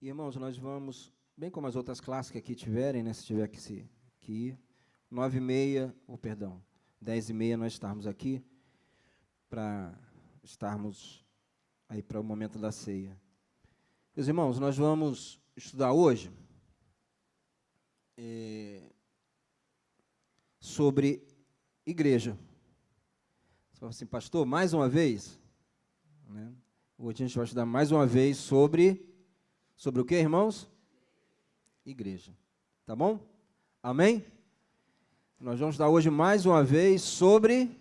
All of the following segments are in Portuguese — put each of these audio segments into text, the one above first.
E, irmãos, nós vamos, bem como as outras classes que aqui tiverem, né, se tiver que ir, 9h30, perdão, 10h30 nós estarmos aqui, para estarmos aí para o momento da ceia. Meus irmãos, nós vamos estudar hoje sobre igreja. Você fala assim, pastor, mais uma vez? Né? Hoje a gente vai estudar mais uma vez sobre o que, irmãos? Igreja. Tá bom? Amém? Nós vamos estudar hoje mais uma vez sobre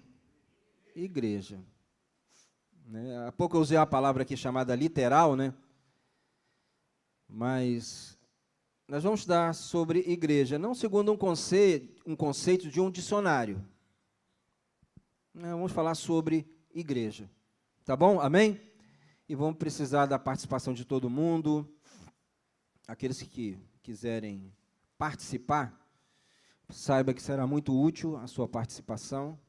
igreja. Né? Há pouco eu usei a palavra aqui chamada literal, né? Mas nós vamos estudar sobre igreja, não segundo um conceito de um dicionário. Vamos falar sobre igreja. Tá bom? Amém? E vamos precisar da participação de todo mundo. Aqueles que quiserem participar, saiba que será muito útil a sua participação.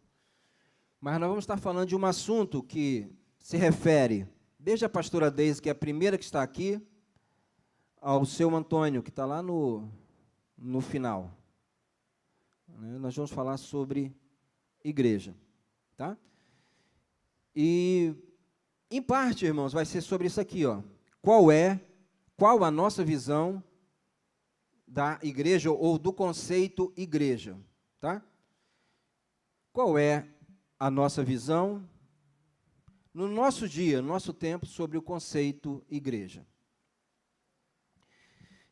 Mas nós vamos estar falando de um assunto que se refere, desde a pastora Deise, que é a primeira que está aqui, ao seu Antônio, que está lá no final. Nós vamos falar sobre igreja. Tá? E, em parte, irmãos, vai ser sobre isso aqui, ó. Qual a nossa visão da igreja ou do conceito igreja, tá? Qual é a nossa visão no nosso dia, no nosso tempo, sobre o conceito igreja?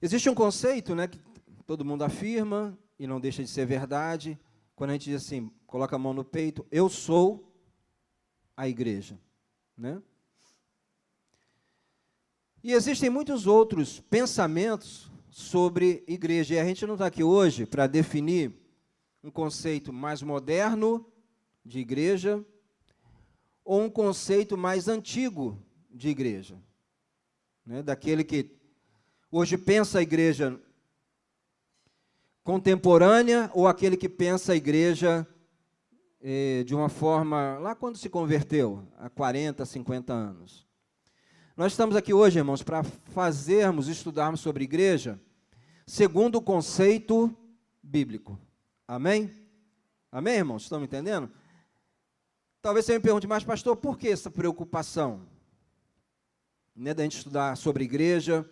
Existe um conceito, né, que todo mundo afirma e não deixa de ser verdade, quando a gente diz assim, coloca a mão no peito, eu sou a igreja, né? E existem muitos outros pensamentos sobre igreja, e a gente não está aqui hoje para definir um conceito mais moderno de igreja ou um conceito mais antigo de igreja, né? Daquele que hoje pensa a igreja contemporânea ou aquele que pensa a igreja de uma forma, lá quando se converteu, há 40, 50 anos. Nós estamos aqui hoje, irmãos, para estudarmos sobre igreja, segundo o conceito bíblico. Amém? Amém, irmãos? Estão me entendendo? Talvez você me pergunte, mas pastor, por que essa preocupação? Né, da gente estudar sobre igreja?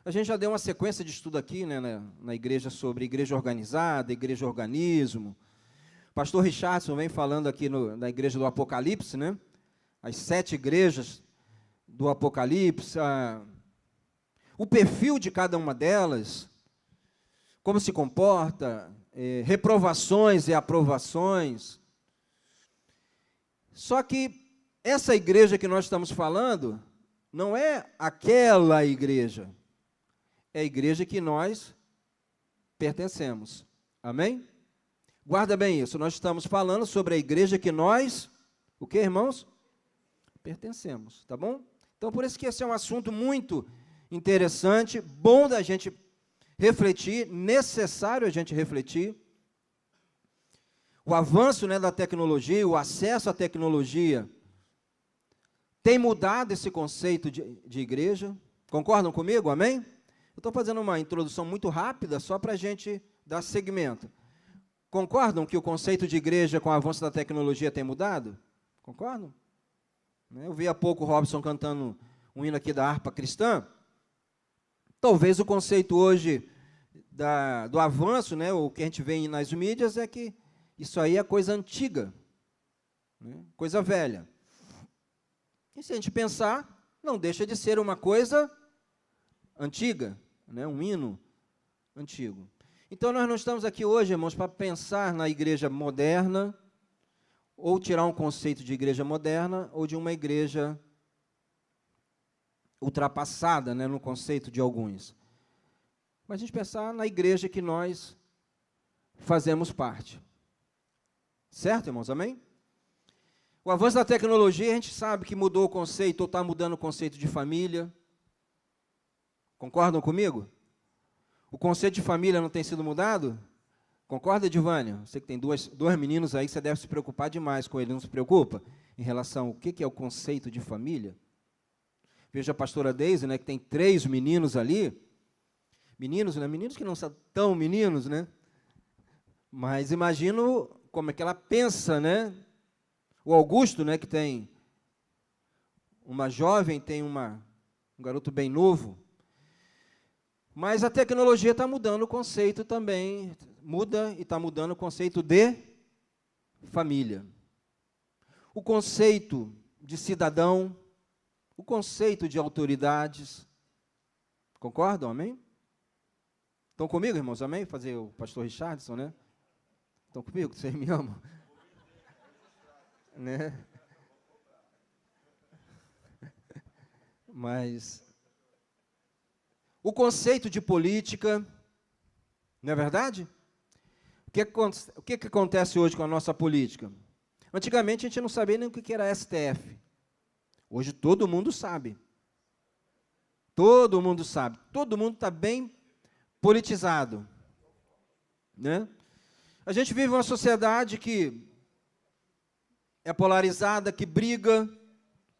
A gente já deu uma sequência de estudo aqui, né, na igreja, sobre igreja organizada, igreja organismo. Pastor Richardson vem falando aqui na igreja do Apocalipse, né? As 7 igrejas do Apocalipse, o perfil de cada uma delas, como se comporta, reprovações e aprovações. Só que essa igreja que nós estamos falando não é aquela igreja, é a igreja que nós pertencemos. Amém? Guarda bem isso, nós estamos falando sobre a igreja que nós, o que, irmãos? Pertencemos, tá bom? Então, por isso que esse é um assunto muito interessante, bom da gente refletir, necessário a gente refletir. O avanço, né, da tecnologia, o acesso à tecnologia, tem mudado esse conceito de igreja. Concordam comigo? Amém? Eu estou fazendo uma introdução muito rápida, só para a gente dar seguimento. Concordam que o conceito de igreja com o avanço da tecnologia tem mudado? Concordam? Eu vi há pouco o Robson cantando um hino aqui da harpa cristã. Talvez o conceito hoje do avanço, né, o que a gente vê nas mídias, é que isso aí é coisa antiga, né, coisa velha. E se a gente pensar, não deixa de ser uma coisa antiga, né, um hino antigo. Então, nós não estamos aqui hoje, irmãos, para pensar na igreja moderna, ou tirar um conceito de igreja moderna, ou de uma igreja ultrapassada, né, no conceito de alguns. Mas a gente pensar na igreja que nós fazemos parte. Certo, irmãos? Amém? O avanço da tecnologia, a gente sabe que mudou o conceito, ou está mudando o conceito de família. Concordam comigo? O conceito de família não tem sido mudado? Concorda, Edivânia? Você que tem dois meninos aí, você deve se preocupar demais com ele, não se preocupa? Em relação ao que é o conceito de família? Veja a pastora Deise, né, que tem 3 meninos ali. Meninos, né? Meninos que não são tão meninos, né? Mas imagino como é que ela pensa, né? O Augusto, né, que tem uma jovem, tem um garoto bem novo. Mas a tecnologia está mudando o conceito também, muda e está mudando o conceito de família. O conceito de cidadão, o conceito de autoridades. Concordam, amém? Estão comigo, irmãos, amém? Fazer o pastor Richardson, né? Estão comigo? Vocês me amam? Né? Mas o conceito de política, não é verdade? O que acontece hoje com a nossa política? Antigamente a gente não sabia nem o que era STF. Hoje todo mundo sabe. Todo mundo sabe. Todo mundo está bem politizado, né? A gente vive uma sociedade que é polarizada, que briga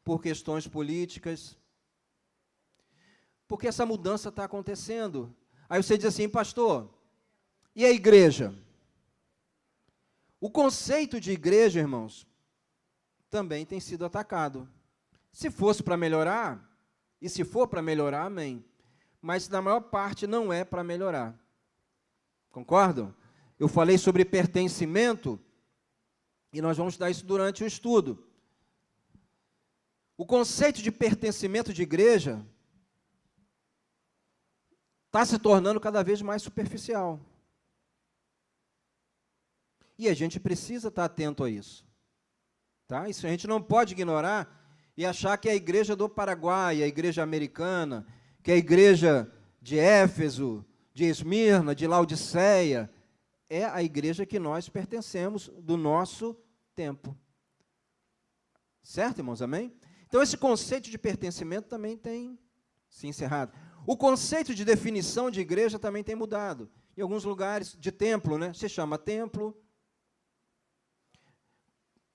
por questões políticas, porque essa mudança está acontecendo. Aí você diz assim, pastor, e a igreja? O conceito de igreja, irmãos, também tem sido atacado. Se fosse para melhorar, e se for para melhorar, amém. Mas na maior parte não é para melhorar. Concordam? Eu falei sobre pertencimento, e nós vamos estudar isso durante o estudo. O conceito de pertencimento de igreja está se tornando cada vez mais superficial. E a gente precisa estar atento a isso. Tá? Isso a gente não pode ignorar e achar que é a igreja do Paraguai, a igreja americana, que é a igreja de Éfeso, de Esmirna, de Laodiceia, é a igreja que nós pertencemos do nosso tempo. Certo, irmãos? Amém? Então, esse conceito de pertencimento também tem se encerrado. O conceito de definição de igreja também tem mudado. Em alguns lugares, de templo, né? Se chama templo.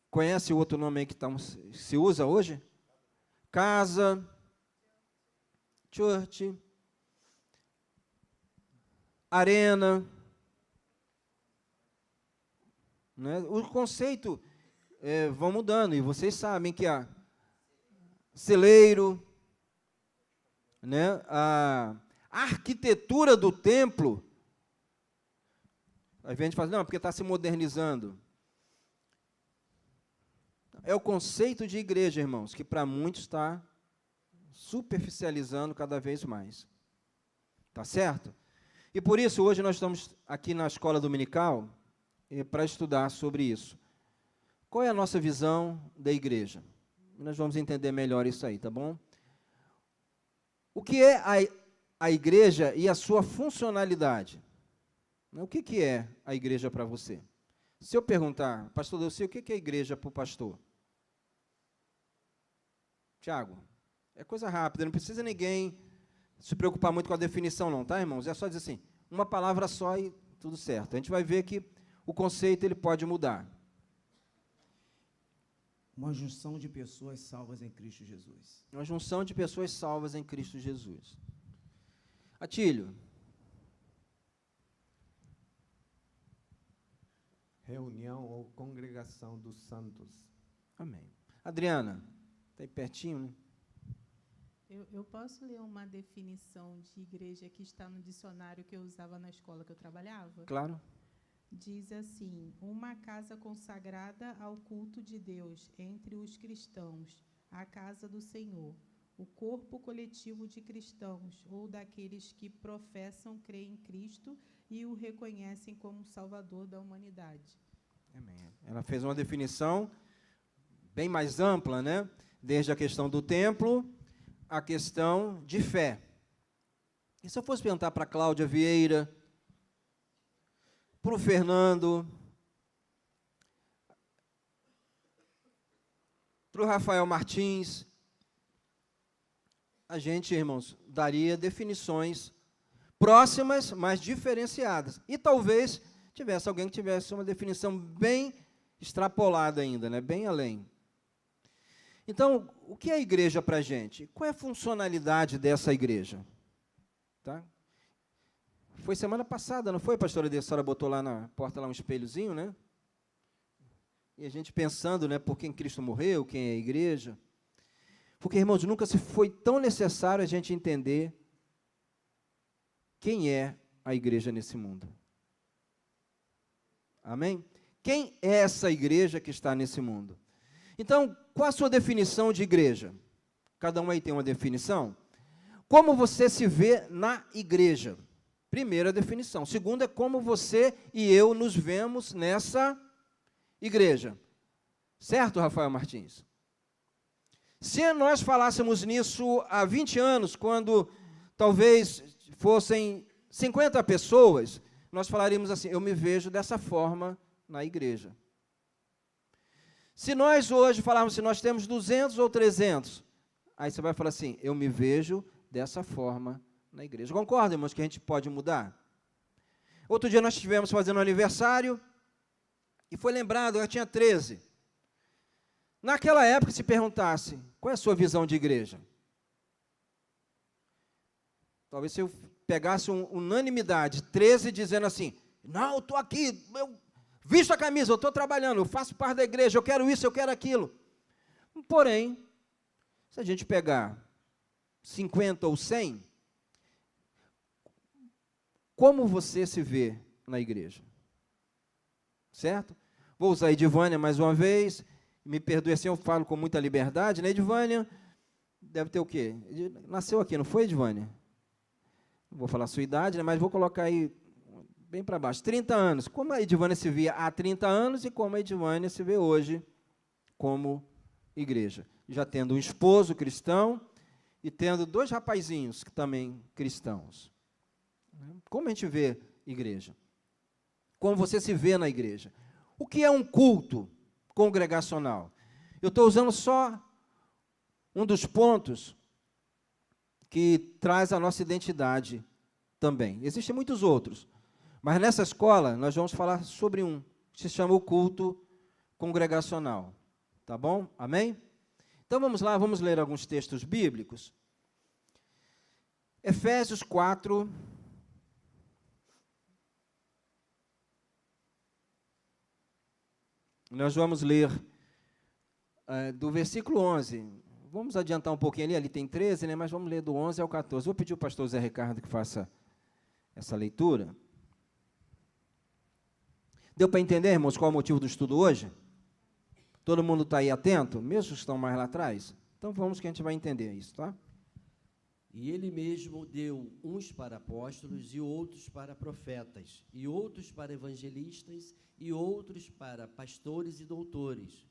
Conhece o outro nome aí que se usa hoje? Casa, church, arena. Né? O conceito vão mudando, e vocês sabem que há celeiro, né? A arquitetura do templo, às vezes a gente fala, não, porque está se modernizando. É o conceito de igreja, irmãos, que para muitos está superficializando cada vez mais. Tá certo? E por isso, hoje nós estamos aqui na escola dominical para estudar sobre isso. Qual é a nossa visão da igreja? Nós vamos entender melhor isso aí, tá bom? O que é a igreja e a sua funcionalidade? O que é a igreja para você? Se eu perguntar, pastor Delci, o que é a igreja para o pastor? Tiago, é coisa rápida, não precisa ninguém se preocupar muito com a definição não, tá, irmãos? É só dizer assim, uma palavra só e tudo certo. A gente vai ver que o conceito ele pode mudar. Uma junção de pessoas salvas em Cristo Jesus. Uma junção de pessoas salvas em Cristo Jesus. Atílio. Reunião ou congregação dos santos. Amém. Adriana, está aí pertinho, né? Eu posso ler uma definição de igreja que está no dicionário que eu usava na escola que eu trabalhava? Claro. Diz assim, uma casa consagrada ao culto de Deus entre os cristãos, a casa do Senhor, o corpo coletivo de cristãos ou daqueles que professam crer em Cristo e o reconhecem como Salvador da humanidade. Amém. Ela fez uma definição bem mais ampla, né? Desde a questão do templo, a questão de fé. E se eu fosse perguntar para a Cláudia Vieira, para o Fernando, para o Rafael Martins, a gente, irmãos, daria definições próximas, mas diferenciadas. E talvez tivesse alguém que tivesse uma definição bem extrapolada ainda, né? Bem além. Então, o que é a igreja para a gente? Qual é a funcionalidade dessa igreja? Tá? Foi semana passada, não foi, pastora? A senhora botou lá na porta lá um espelhozinho, né? E a gente pensando, né, por quem Cristo morreu, quem é a igreja. Porque, irmãos, nunca se foi tão necessário a gente entender quem é a igreja nesse mundo. Amém? Quem é essa igreja que está nesse mundo? Então, qual a sua definição de igreja? Cada um aí tem uma definição. Como você se vê na igreja? Primeira definição. Segunda é como você e eu nos vemos nessa igreja. Certo, Rafael Martins? Se nós falássemos nisso há 20 anos, quando talvez fossem 50 pessoas, nós falaríamos assim, eu me vejo dessa forma na igreja. Se nós hoje falarmos, se nós temos 200 ou 300, aí você vai falar assim, eu me vejo dessa forma na igreja. Concorda, irmãos, que a gente pode mudar? Outro dia nós estivemos fazendo um aniversário, e foi lembrado, eu tinha 13. Naquela época, se perguntasse, qual é a sua visão de igreja? Talvez se eu pegasse unanimidade, 13 dizendo assim, não, eu estou aqui, eu visto a camisa, eu estou trabalhando, eu faço parte da igreja, eu quero isso, eu quero aquilo. Porém, se a gente pegar 50 ou 100, como você se vê na igreja? Certo? Vou usar a Edivânia mais uma vez, me perdoe assim, eu falo com muita liberdade, né, Edivânia? Deve ter o quê? Nasceu aqui, não foi, Edivânia? Não vou falar a sua idade, né, mas vou colocar aí bem para baixo. 30 anos. Como a Edivânia se via há 30 anos e como a Edivânia se vê hoje como igreja. Já tendo um esposo cristão e tendo 2 rapazinhos que também cristãos. Como a gente vê igreja? Como você se vê na igreja? O que é um culto congregacional? Eu estou usando só um dos pontos que traz a nossa identidade também. Existem muitos outros, mas nessa escola nós vamos falar sobre um, que se chama o culto congregacional. Tá bom? Amém? Então vamos lá, vamos ler alguns textos bíblicos. Efésios 4... Nós vamos ler do versículo 11. Vamos adiantar um pouquinho ali tem 13, né, mas vamos ler do 11 ao 14. Vou pedir ao pastor Zé Ricardo que faça essa leitura. Deu para entender, irmãos, qual é o motivo do estudo hoje? Todo mundo está aí atento, mesmo que estão mais lá atrás? Então vamos que a gente vai entender isso, tá? E ele mesmo deu uns para apóstolos, e outros para profetas, e outros para evangelistas, e outros para pastores e doutores,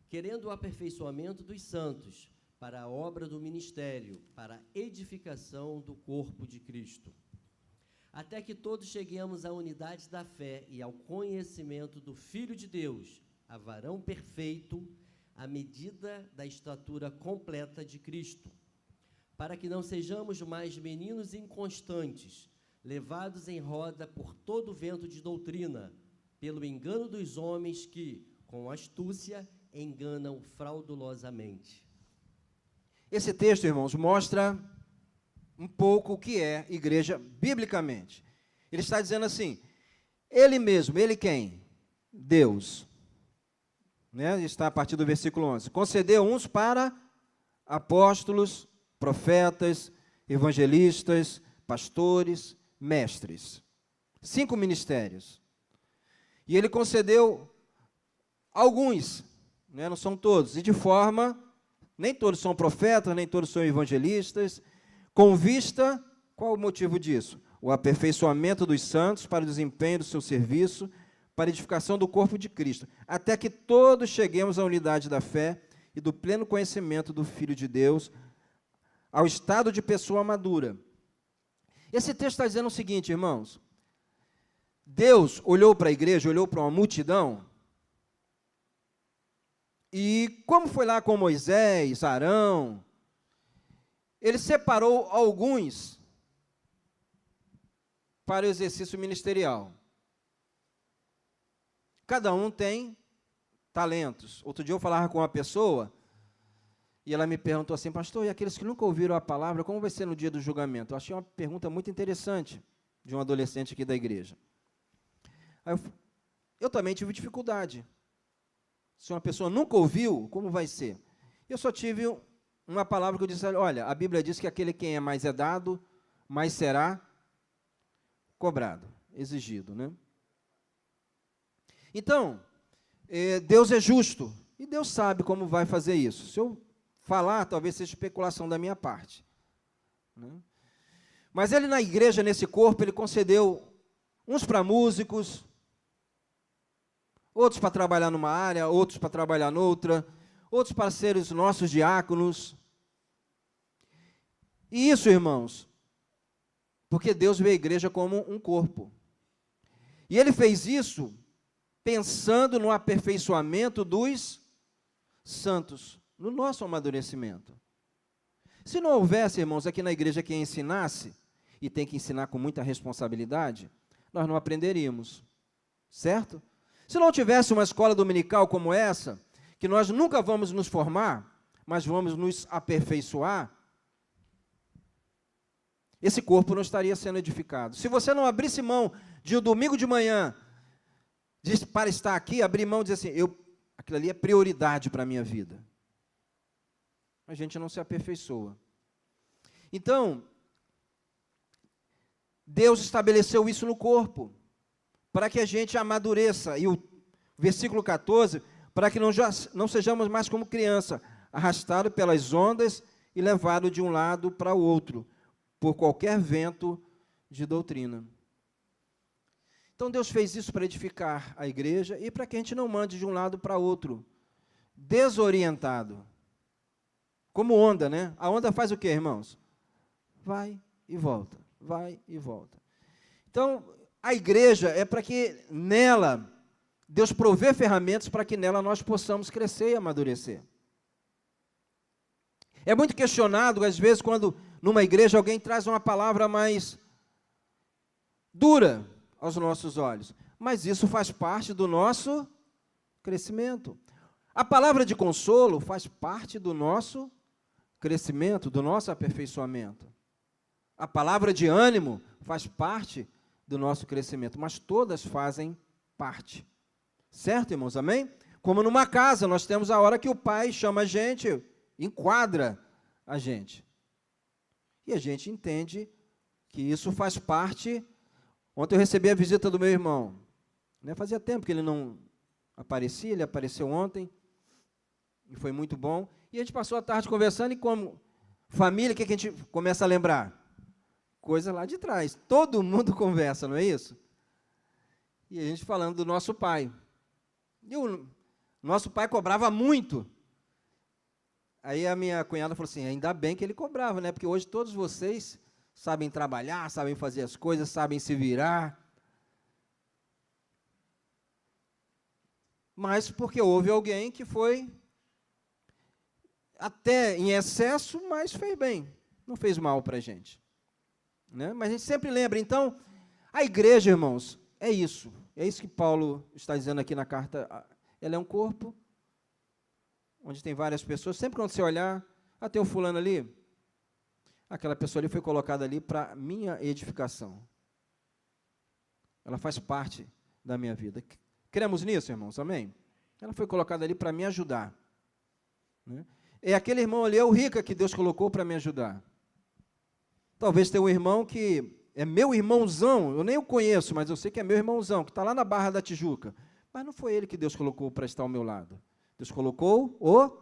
querendo o aperfeiçoamento dos santos, para a obra do ministério, para a edificação do corpo de Cristo, até que todos cheguemos à unidade da fé e ao conhecimento do Filho de Deus, a varão perfeito, à medida da estatura completa de Cristo, para que não sejamos mais meninos inconstantes, levados em roda por todo vento de doutrina, pelo engano dos homens que, com astúcia, enganam fraudulosamente. Esse texto, irmãos, mostra um pouco o que é igreja biblicamente. Ele está dizendo assim, ele mesmo, ele quem? Deus. Né? Está a partir do versículo 11. Concedeu uns para apóstolos, profetas, evangelistas, pastores, mestres. 5 ministérios. E ele concedeu alguns, né, não são todos, e de forma, nem todos são profetas, nem todos são evangelistas, com vista, qual o motivo disso? O aperfeiçoamento dos santos para o desempenho do seu serviço, para a edificação do corpo de Cristo, até que todos cheguemos à unidade da fé e do pleno conhecimento do Filho de Deus, ao estado de pessoa madura. Esse texto está dizendo o seguinte, irmãos, Deus olhou para a igreja, olhou para uma multidão, e como foi lá com Moisés, Arão, ele separou alguns para o exercício ministerial. Cada um tem talentos. Outro dia eu falava com uma pessoa, E ela me perguntou assim, pastor, e aqueles que nunca ouviram a palavra, como vai ser no dia do julgamento? Eu achei uma pergunta muito interessante de um adolescente aqui da igreja. Aí eu também tive dificuldade. Se uma pessoa nunca ouviu, como vai ser? Eu só tive uma palavra que eu disse, olha, a Bíblia diz que aquele quem é mais é dado, mais será cobrado, exigido, né? Então, Deus é justo, e Deus sabe como vai fazer isso. Se eu falar, talvez seja especulação da minha parte, né? Mas ele na igreja, nesse corpo, ele concedeu uns para músicos, outros para trabalhar numa área, outros para trabalhar noutra, outros para ser os nossos diáconos. E isso, irmãos, porque Deus vê a igreja como um corpo. E ele fez isso pensando no aperfeiçoamento dos santos, no nosso amadurecimento. Se não houvesse, irmãos, aqui na igreja quem ensinasse, e tem que ensinar com muita responsabilidade, nós não aprenderíamos, certo? Se não tivesse uma escola dominical como essa, que nós nunca vamos nos formar, mas vamos nos aperfeiçoar, esse corpo não estaria sendo edificado. Se você não abrisse mão de um domingo de manhã, para estar aqui, abrir mão e dizer assim, aquilo ali é prioridade para a minha vida. A gente não se aperfeiçoa. Então, Deus estabeleceu isso no corpo, para que a gente amadureça. E o versículo 14, para que não sejamos mais como criança, arrastado pelas ondas e levado de um lado para o outro, por qualquer vento de doutrina. Então, Deus fez isso para edificar a igreja e para que a gente não mande de um lado para outro, desorientado. Como onda, né? A onda faz o quê, irmãos? Vai e volta, vai e volta. Então, a igreja é para que nela, Deus provê ferramentas para que nela nós possamos crescer e amadurecer. É muito questionado, às vezes, quando numa igreja alguém traz uma palavra mais dura aos nossos olhos, mas isso faz parte do nosso crescimento. A palavra de consolo faz parte do nosso crescimento, do nosso aperfeiçoamento. A palavra de ânimo faz parte do nosso crescimento, mas todas fazem parte. Certo, irmãos? Amém? Como numa casa, nós temos a hora que o pai chama a gente, enquadra a gente. E a gente entende que isso faz parte. Ontem eu recebi a visita do meu irmão. Fazia tempo que ele não aparecia, ele apareceu ontem, e foi muito bom. E a gente passou a tarde conversando, e como família, o que a gente começa a lembrar? Coisa lá de trás. Todo mundo conversa, não é isso? E a gente falando do nosso pai. E o nosso pai cobrava muito. Aí a minha cunhada falou assim, ainda bem que ele cobrava, né? Porque hoje todos vocês sabem trabalhar, sabem fazer as coisas, sabem se virar. Mas porque houve alguém que foi até em excesso, mas fez bem, não fez mal para a gente. Né? Mas a gente sempre lembra, então, a igreja, irmãos, é isso que Paulo está dizendo aqui na carta, ela é um corpo, onde tem várias pessoas, sempre quando você olhar, tem o fulano ali, aquela pessoa ali foi colocada ali para minha edificação. Ela faz parte da minha vida. Cremos nisso, irmãos? Amém? Ela foi colocada ali para me ajudar. Né? E aquele irmão ali é o Rica que Deus colocou para me ajudar. Talvez tenha um irmão que é meu irmãozão, eu nem o conheço, mas eu sei que é meu irmãozão, que está lá na Barra da Tijuca. Mas não foi ele que Deus colocou para estar ao meu lado. Deus colocou o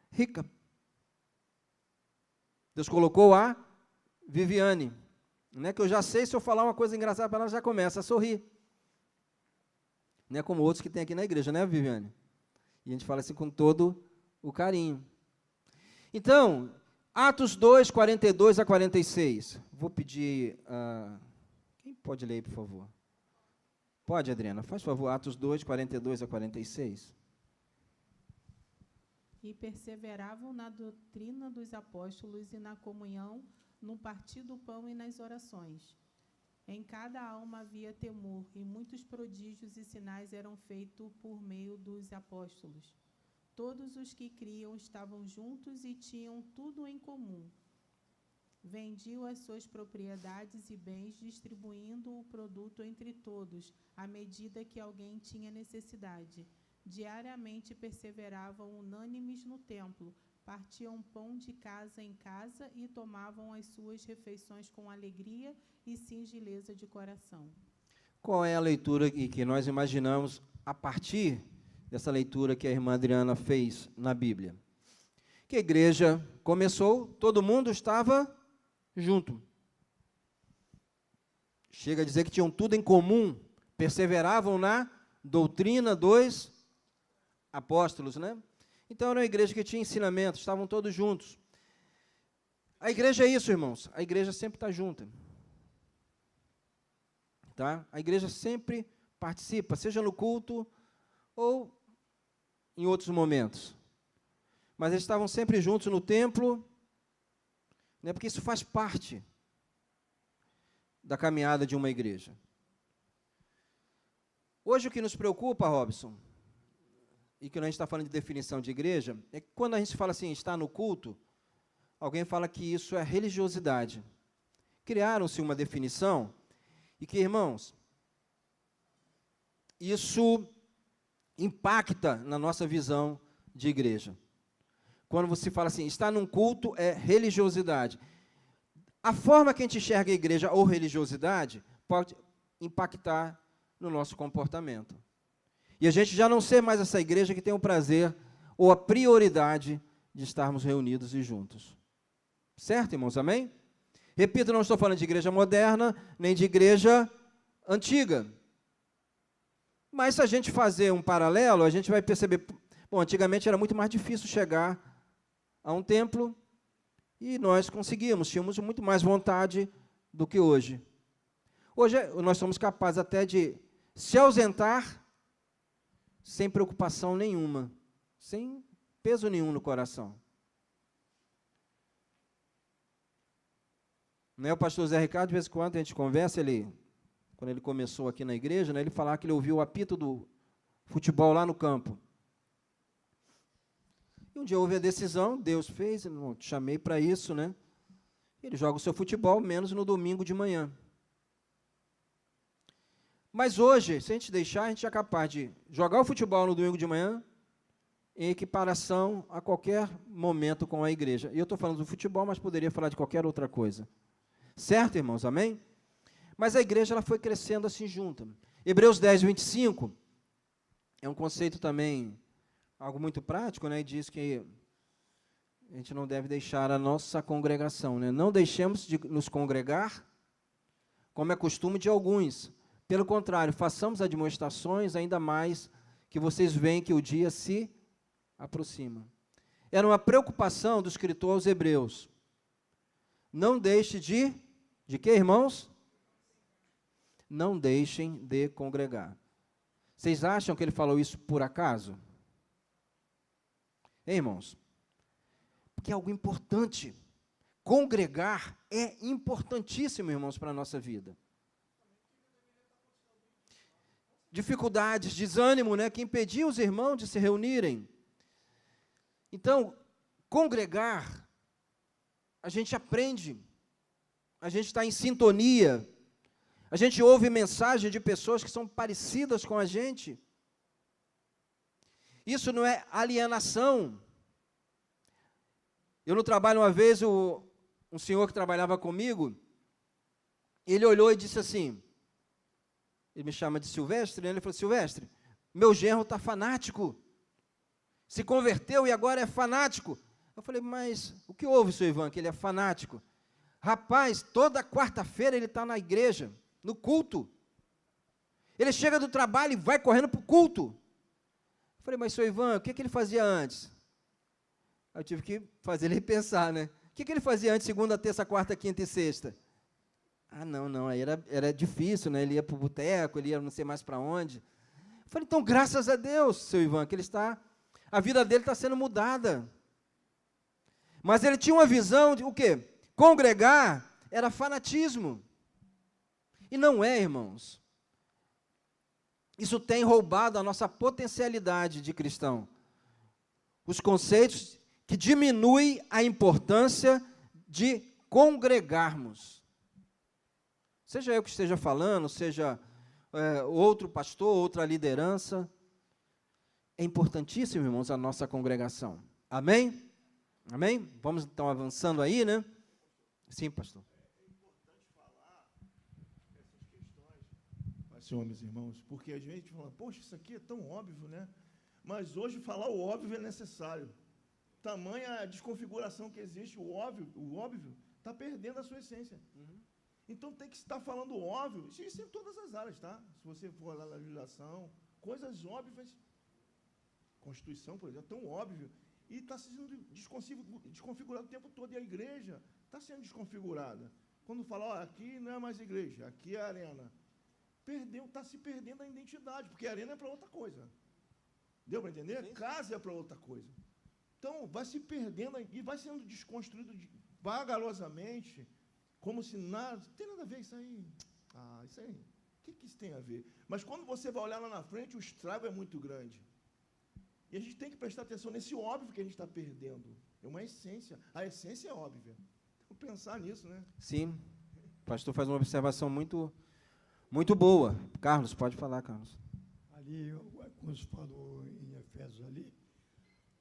Rica. Deus colocou a Viviane. Não é que eu já sei, se eu falar uma coisa engraçada para ela, já começa a sorrir. Não é como outros que tem aqui na igreja, né, Viviane? E a gente fala assim com todo o carinho. Então, Atos 2, 42 a 46. Vou pedir... quem pode ler, por favor? Pode, Adriana? Faz favor, Atos 2, 42 a 46. E perseveravam na doutrina dos apóstolos e na comunhão, no partir do pão e nas orações. Em cada alma havia temor, e muitos prodígios e sinais eram feitos por meio dos apóstolos. Todos os que criam estavam juntos e tinham tudo em comum. Vendiam as suas propriedades e bens, distribuindo o produto entre todos, à medida que alguém tinha necessidade. Diariamente perseveravam unânimes no templo, partiam pão de casa em casa e tomavam as suas refeições com alegria e singeleza de coração. Qual é a leitura que nós imaginamos a partir dessa leitura que a irmã Adriana fez na Bíblia? Que a igreja começou, todo mundo estava junto. Chega a dizer que tinham tudo em comum, perseveravam na doutrina dos apóstolos, né? Então era uma igreja que tinha ensinamento, estavam todos juntos. A igreja é isso, irmãos, a igreja sempre está junta. Tá? A igreja sempre participa, seja no culto ou em outros momentos. Mas eles estavam sempre juntos no templo, né, porque isso faz parte da caminhada de uma igreja. Hoje o que nos preocupa, Robson, e que a gente está falando de definição de igreja, é que quando a gente fala assim, está no culto, alguém fala que isso é religiosidade. Criaram-se uma definição, e que, irmãos, isso impacta na nossa visão de igreja. Quando você fala assim, está num culto, é religiosidade. A forma que a gente enxerga a igreja ou religiosidade pode impactar no nosso comportamento. E a gente já não ser mais essa igreja que tem o prazer ou a prioridade de estarmos reunidos e juntos. Certo, irmãos? Amém? Repito, não estou falando de igreja moderna, nem de igreja antiga. Mas se a gente fazer um paralelo, a gente vai perceber, bom, antigamente era muito mais difícil chegar a um templo, e nós conseguimos, tínhamos muito mais vontade do que hoje. Hoje nós somos capazes até de se ausentar sem preocupação nenhuma, sem peso nenhum no coração. Né, o pastor Zé Ricardo, de vez em quando a gente conversa, quando ele começou aqui na igreja, né, ele falava que ele ouviu o apito do futebol lá no campo. E um dia houve a decisão, Deus fez, eu te chamei para isso, né? Ele joga o seu futebol, menos no domingo de manhã. Mas hoje, se a gente deixar, a gente é capaz de jogar o futebol no domingo de manhã em equiparação a qualquer momento com a igreja. E eu estou falando do futebol, mas poderia falar de qualquer outra coisa. Certo, irmãos? Amém? Mas a igreja ela foi crescendo assim junta. Hebreus 10, 25, é um conceito também, algo muito prático, né? E diz que a gente não deve deixar a nossa congregação, né? Não deixemos de nos congregar, como é costume de alguns. Pelo contrário, façamos admoestações, ainda mais que vocês veem que o dia se aproxima. Era uma preocupação do escritor aos Hebreus. Não deixe de quê, irmãos? Não deixem de congregar. Vocês acham que ele falou isso por acaso? Hein, irmãos? Porque é algo importante. Congregar é importantíssimo, irmãos, para a nossa vida. Dificuldades, desânimo, né, que impediam os irmãos de se reunirem. Então, congregar, a gente aprende, a gente está em sintonia, a gente ouve mensagem de pessoas que são parecidas com a gente. Isso não é alienação. Eu no trabalho, uma vez, um senhor que trabalhava comigo, ele olhou e disse assim, ele me chama de Silvestre, né? Ele falou, Silvestre, meu genro está fanático, se converteu e agora é fanático. Eu falei, mas o que houve, seu Ivan, que ele é fanático? Rapaz, toda quarta-feira ele está na igreja, no culto. Ele chega do trabalho e vai correndo para o culto. Eu falei, mas, seu Ivan, o que ele fazia antes? Eu tive que fazer ele pensar, né? O que ele fazia antes, segunda, terça, quarta, quinta e sexta? Ah, não, aí era difícil, né? Ele ia para o boteco, ele ia não sei mais para onde. Eu falei, então, graças a Deus, seu Ivan, que a vida dele está sendo mudada. Mas ele tinha uma visão de o quê? Congregar era fanatismo. E não é, irmãos. Isso tem roubado a nossa potencialidade de cristão. os conceitos que diminuem a importância de congregarmos. Seja eu que esteja falando, seja outro pastor, outra liderança, é importantíssimo, irmãos, a nossa congregação. Amém? Amém? Vamos então avançando aí, né? Sim, pastor. É importante falar essas questões, senhor, meus irmãos, porque a gente fala, poxa, isso aqui é tão óbvio, né? Mas hoje falar o óbvio é necessário. Tamanha a desconfiguração que existe, o óbvio está perdendo a sua essência. Então tem que estar falando o óbvio, isso em todas as áreas, tá? Se você for lá na legislação, coisas óbvias, Constituição, por exemplo, é tão óbvio, e está sendo desconfigurado o tempo todo, e a igreja está sendo desconfigurada. Quando fala, ó, aqui não é mais igreja, aqui é arena. Está se perdendo a identidade, porque a arena é para outra coisa. Deu para entender? Sim. Casa é para outra coisa. Então, vai se perdendo e vai sendo desconstruído vagarosamente, como se nada, não tem nada a ver isso aí. Isso aí, o que isso tem a ver? Mas quando você vai olhar lá na frente, o estrago é muito grande. E a gente tem que prestar atenção nesse óbvio que a gente está perdendo. É uma essência. A essência é óbvia. Vou pensar nisso, né? Sim. O pastor faz uma observação muito, muito boa. Carlos, pode falar, Carlos. Ali, quando se falou em Efésios ali,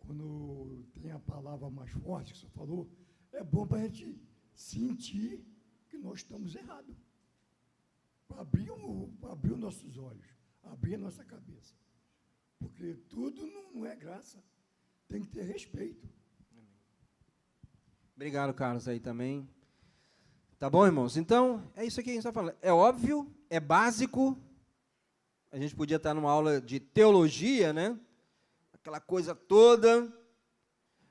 quando tem a palavra mais forte que você falou, é bom para a gente sentir que nós estamos errados. Para abrir os nossos olhos, abrir a nossa cabeça. Porque tudo não é graça. Tem que ter respeito. Obrigado, Carlos, aí também. Tá bom, irmãos? Então, é isso aqui que a gente está falando. É óbvio, é básico. A gente podia estar numa aula de teologia, né? Aquela coisa toda.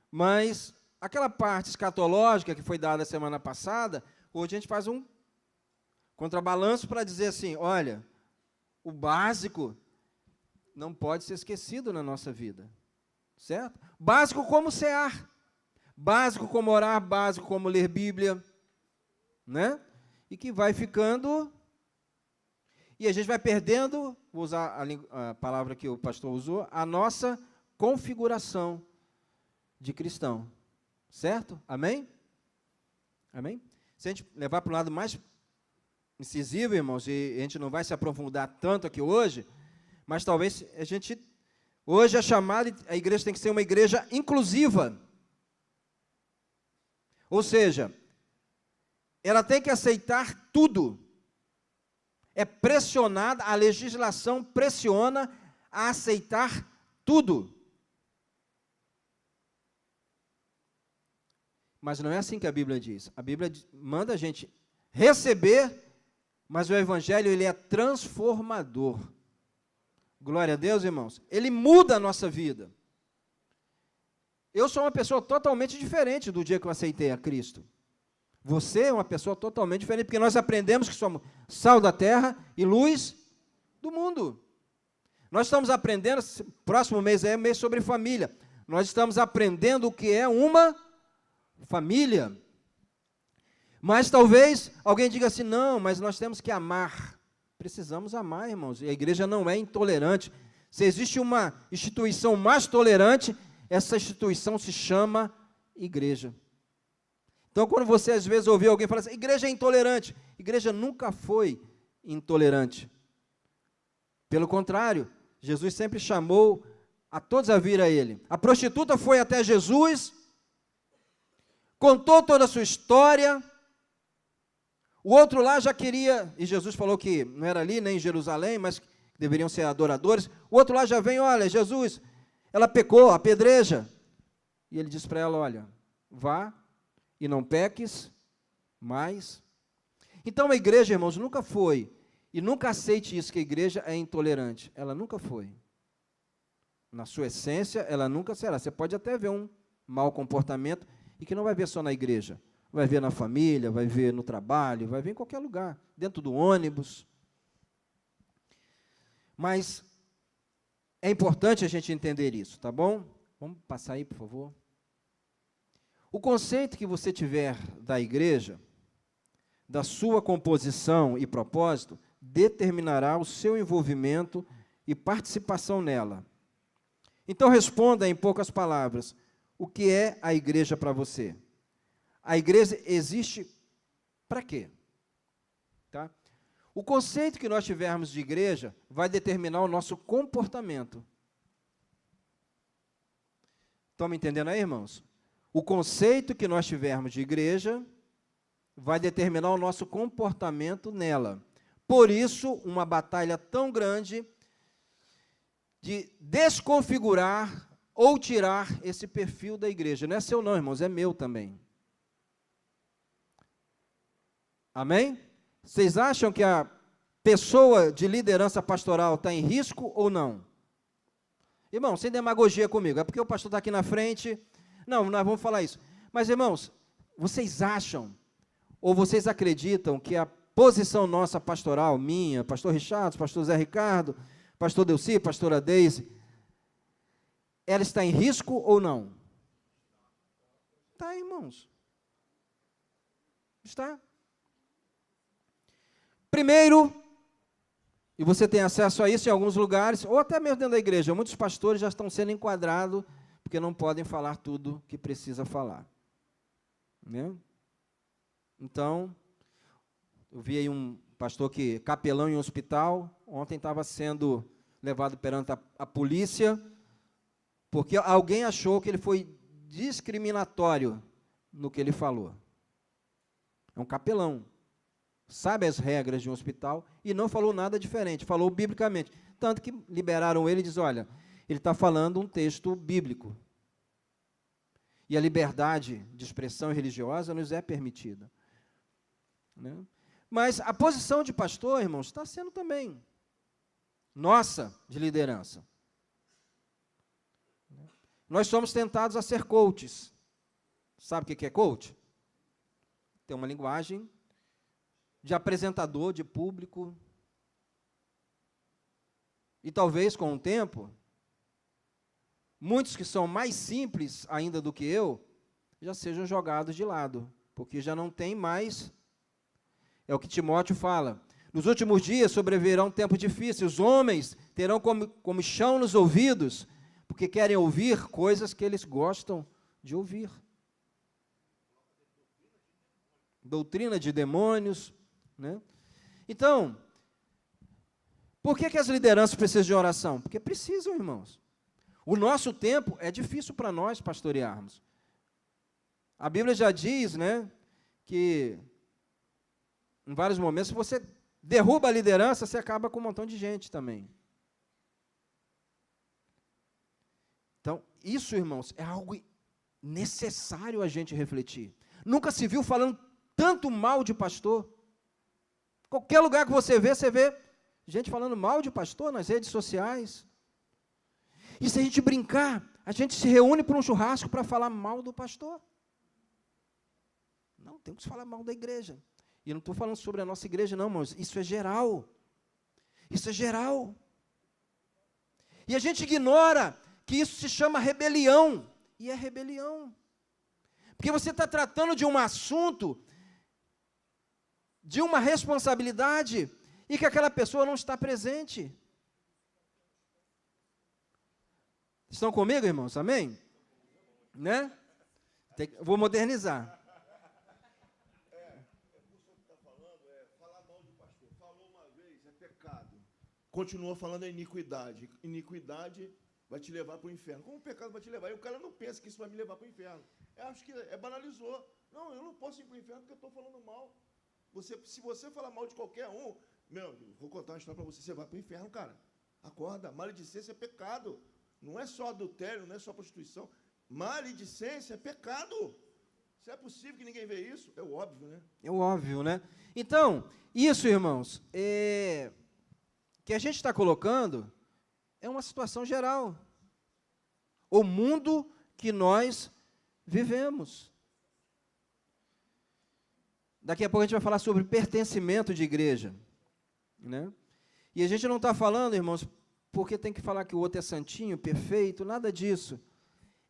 Mas aquela parte escatológica que foi dada semana passada, hoje a gente faz um contrabalanço para dizer assim, olha, o básico não pode ser esquecido na nossa vida, certo? Básico como cear, básico como orar, básico como ler Bíblia, né? E que vai ficando, e a gente vai perdendo, vou usar a palavra que o pastor usou, a nossa configuração de cristão, certo? Amém? Amém? Se a gente levar para o lado mais incisivo, irmãos, e a gente não vai se aprofundar tanto aqui hoje, mas talvez a gente, hoje a igreja tem que ser uma igreja inclusiva. Ou seja, ela tem que aceitar tudo. É pressionada, a legislação pressiona a aceitar tudo. Mas não é assim que a Bíblia diz. A Bíblia manda a gente receber, mas o Evangelho ele é transformador. Glória a Deus, irmãos. Ele muda a nossa vida. Eu sou uma pessoa totalmente diferente do dia que eu aceitei a Cristo. Você é uma pessoa totalmente diferente, porque nós aprendemos que somos sal da terra e luz do mundo. Nós estamos aprendendo, próximo mês é mês sobre família. Nós estamos aprendendo o que é uma família. Mas talvez alguém diga assim, não, mas nós temos que amar. Precisamos amar, irmãos, e a igreja não é intolerante. Se existe uma instituição mais tolerante, essa instituição se chama igreja. Então, quando você às vezes ouve alguém falar assim, igreja é intolerante, igreja nunca foi intolerante. Pelo contrário, Jesus sempre chamou a todos a vir a Ele. A prostituta foi até Jesus, contou toda a sua história. O outro lá já queria, e Jesus falou que não era ali, nem em Jerusalém, mas que deveriam ser adoradores. O outro lá já vem, olha, Jesus, ela pecou, apedreja. E ele diz para ela, olha, vá e não peques mais. Então a igreja, irmãos, nunca foi, e nunca aceite isso, que a igreja é intolerante. Ela nunca foi. Na sua essência, ela nunca será. Você pode até ver um mau comportamento, e que não vai ver só na igreja. Vai ver na família, vai ver no trabalho, vai ver em qualquer lugar, dentro do ônibus. Mas é importante a gente entender isso, tá bom? Vamos passar aí, por favor. O conceito que você tiver da igreja, da sua composição e propósito, determinará o seu envolvimento e participação nela. Então responda em poucas palavras, o que é a igreja para você? A igreja existe para quê? Tá? O conceito que nós tivermos de igreja vai determinar o nosso comportamento. Estão me entendendo aí, irmãos? O conceito que nós tivermos de igreja vai determinar o nosso comportamento nela. Por isso, uma batalha tão grande de desconfigurar ou tirar esse perfil da igreja. Não é seu não, irmãos, é meu também. Amém? Vocês acham que a pessoa de liderança pastoral está em risco ou não? Irmão, sem demagogia comigo, é porque o pastor está aqui na frente. Não, nós vamos falar isso. Mas, irmãos, vocês acham, ou vocês acreditam que a posição nossa pastoral, minha, pastor Richard, pastor Zé Ricardo, pastor Delci, pastora Deise, ela está em risco ou não? Está, irmãos. Está. Primeiro, e você tem acesso a isso em alguns lugares, ou até mesmo dentro da igreja, muitos pastores já estão sendo enquadrados, porque não podem falar tudo que precisa falar. Né? Então, eu vi aí um pastor que, capelão em um hospital, ontem estava sendo levado perante a polícia, porque alguém achou que ele foi discriminatório no que ele falou. É um capelão. Sabe as regras de um hospital e não falou nada diferente, falou biblicamente. Tanto que liberaram ele e diz, olha, ele está falando um texto bíblico. E a liberdade de expressão religiosa nos é permitida. Né? Mas a posição de pastor, irmãos, está sendo também nossa, de liderança. Nós somos tentados a ser coaches. Sabe o que é coach? Tem uma linguagem de apresentador, de público. E talvez, com o tempo, muitos que são mais simples ainda do que eu, já sejam jogados de lado, porque já não tem mais. É o que Timóteo fala. Nos últimos dias sobrevirão tempos difíceis. Os homens terão como chão nos ouvidos, porque querem ouvir coisas que eles gostam de ouvir. Doutrina de demônios. Né? Então, por que as lideranças precisam de oração? Porque precisam, irmãos. O nosso tempo é difícil para nós pastorearmos. A Bíblia já diz, né, que em vários momentos, se você derruba a liderança, você acaba com um montão de gente também. Então, isso, irmãos, é algo necessário a gente refletir. Nunca se viu falando tanto mal de pastor. Qualquer lugar que você vê gente falando mal de pastor nas redes sociais. E se a gente brincar, a gente se reúne para um churrasco para falar mal do pastor. Não, temos que falar mal da igreja. E eu não estou falando sobre a nossa igreja, não, irmãos. Isso é geral. Isso é geral. E a gente ignora que isso se chama rebelião. E é rebelião. Porque você está tratando de um assunto, de uma responsabilidade, e que aquela pessoa não está presente. Estão comigo, irmãos? Amém? Né? Vou modernizar. Falar mal do pastor. Falou uma vez, é pecado. Continua falando a iniquidade. Iniquidade vai te levar para o inferno. Como o pecado vai te levar? E o cara não pensa que isso vai me levar para o inferno. Eu acho que banalizou. Não, eu não posso ir para o inferno porque eu estou falando mal. Se você falar mal de qualquer um, vou contar uma história para você, você vai para o inferno, cara. Acorda, maledicência é pecado. Não é só adultério, não é só prostituição. Maledicência é pecado. Se é possível que ninguém vê isso, é óbvio, né? É óbvio, né? Então, isso, irmãos, que a gente está colocando é uma situação geral. O mundo que nós vivemos. Daqui a pouco a gente vai falar sobre pertencimento de igreja. Né? E a gente não está falando, irmãos, porque tem que falar que o outro é santinho, perfeito, nada disso.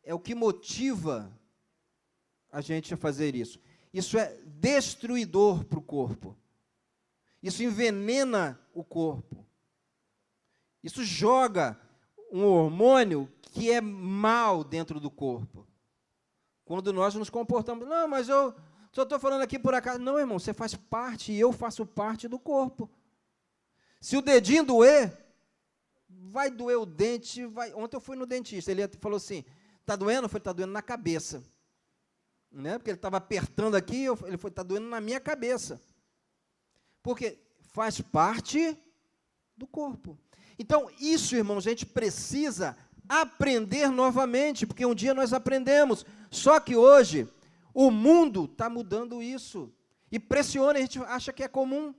É o que motiva a gente a fazer isso. Isso é destruidor para o corpo. Isso envenena o corpo. Isso joga um hormônio que é mal dentro do corpo. Quando nós nos comportamos, não, mas eu só estou falando aqui por acaso. Não, irmão, você faz parte e eu faço parte do corpo. Se o dedinho doer, vai doer o dente. Ontem eu fui no dentista, ele falou assim, está doendo? Eu falei, está doendo na cabeça. Né? Porque ele estava apertando aqui, ele falou, está doendo na minha cabeça. Porque faz parte do corpo. Então, isso, irmãos, a gente precisa aprender novamente, porque um dia nós aprendemos. Só que hoje, o mundo está mudando isso. E pressiona, a gente acha que é comum.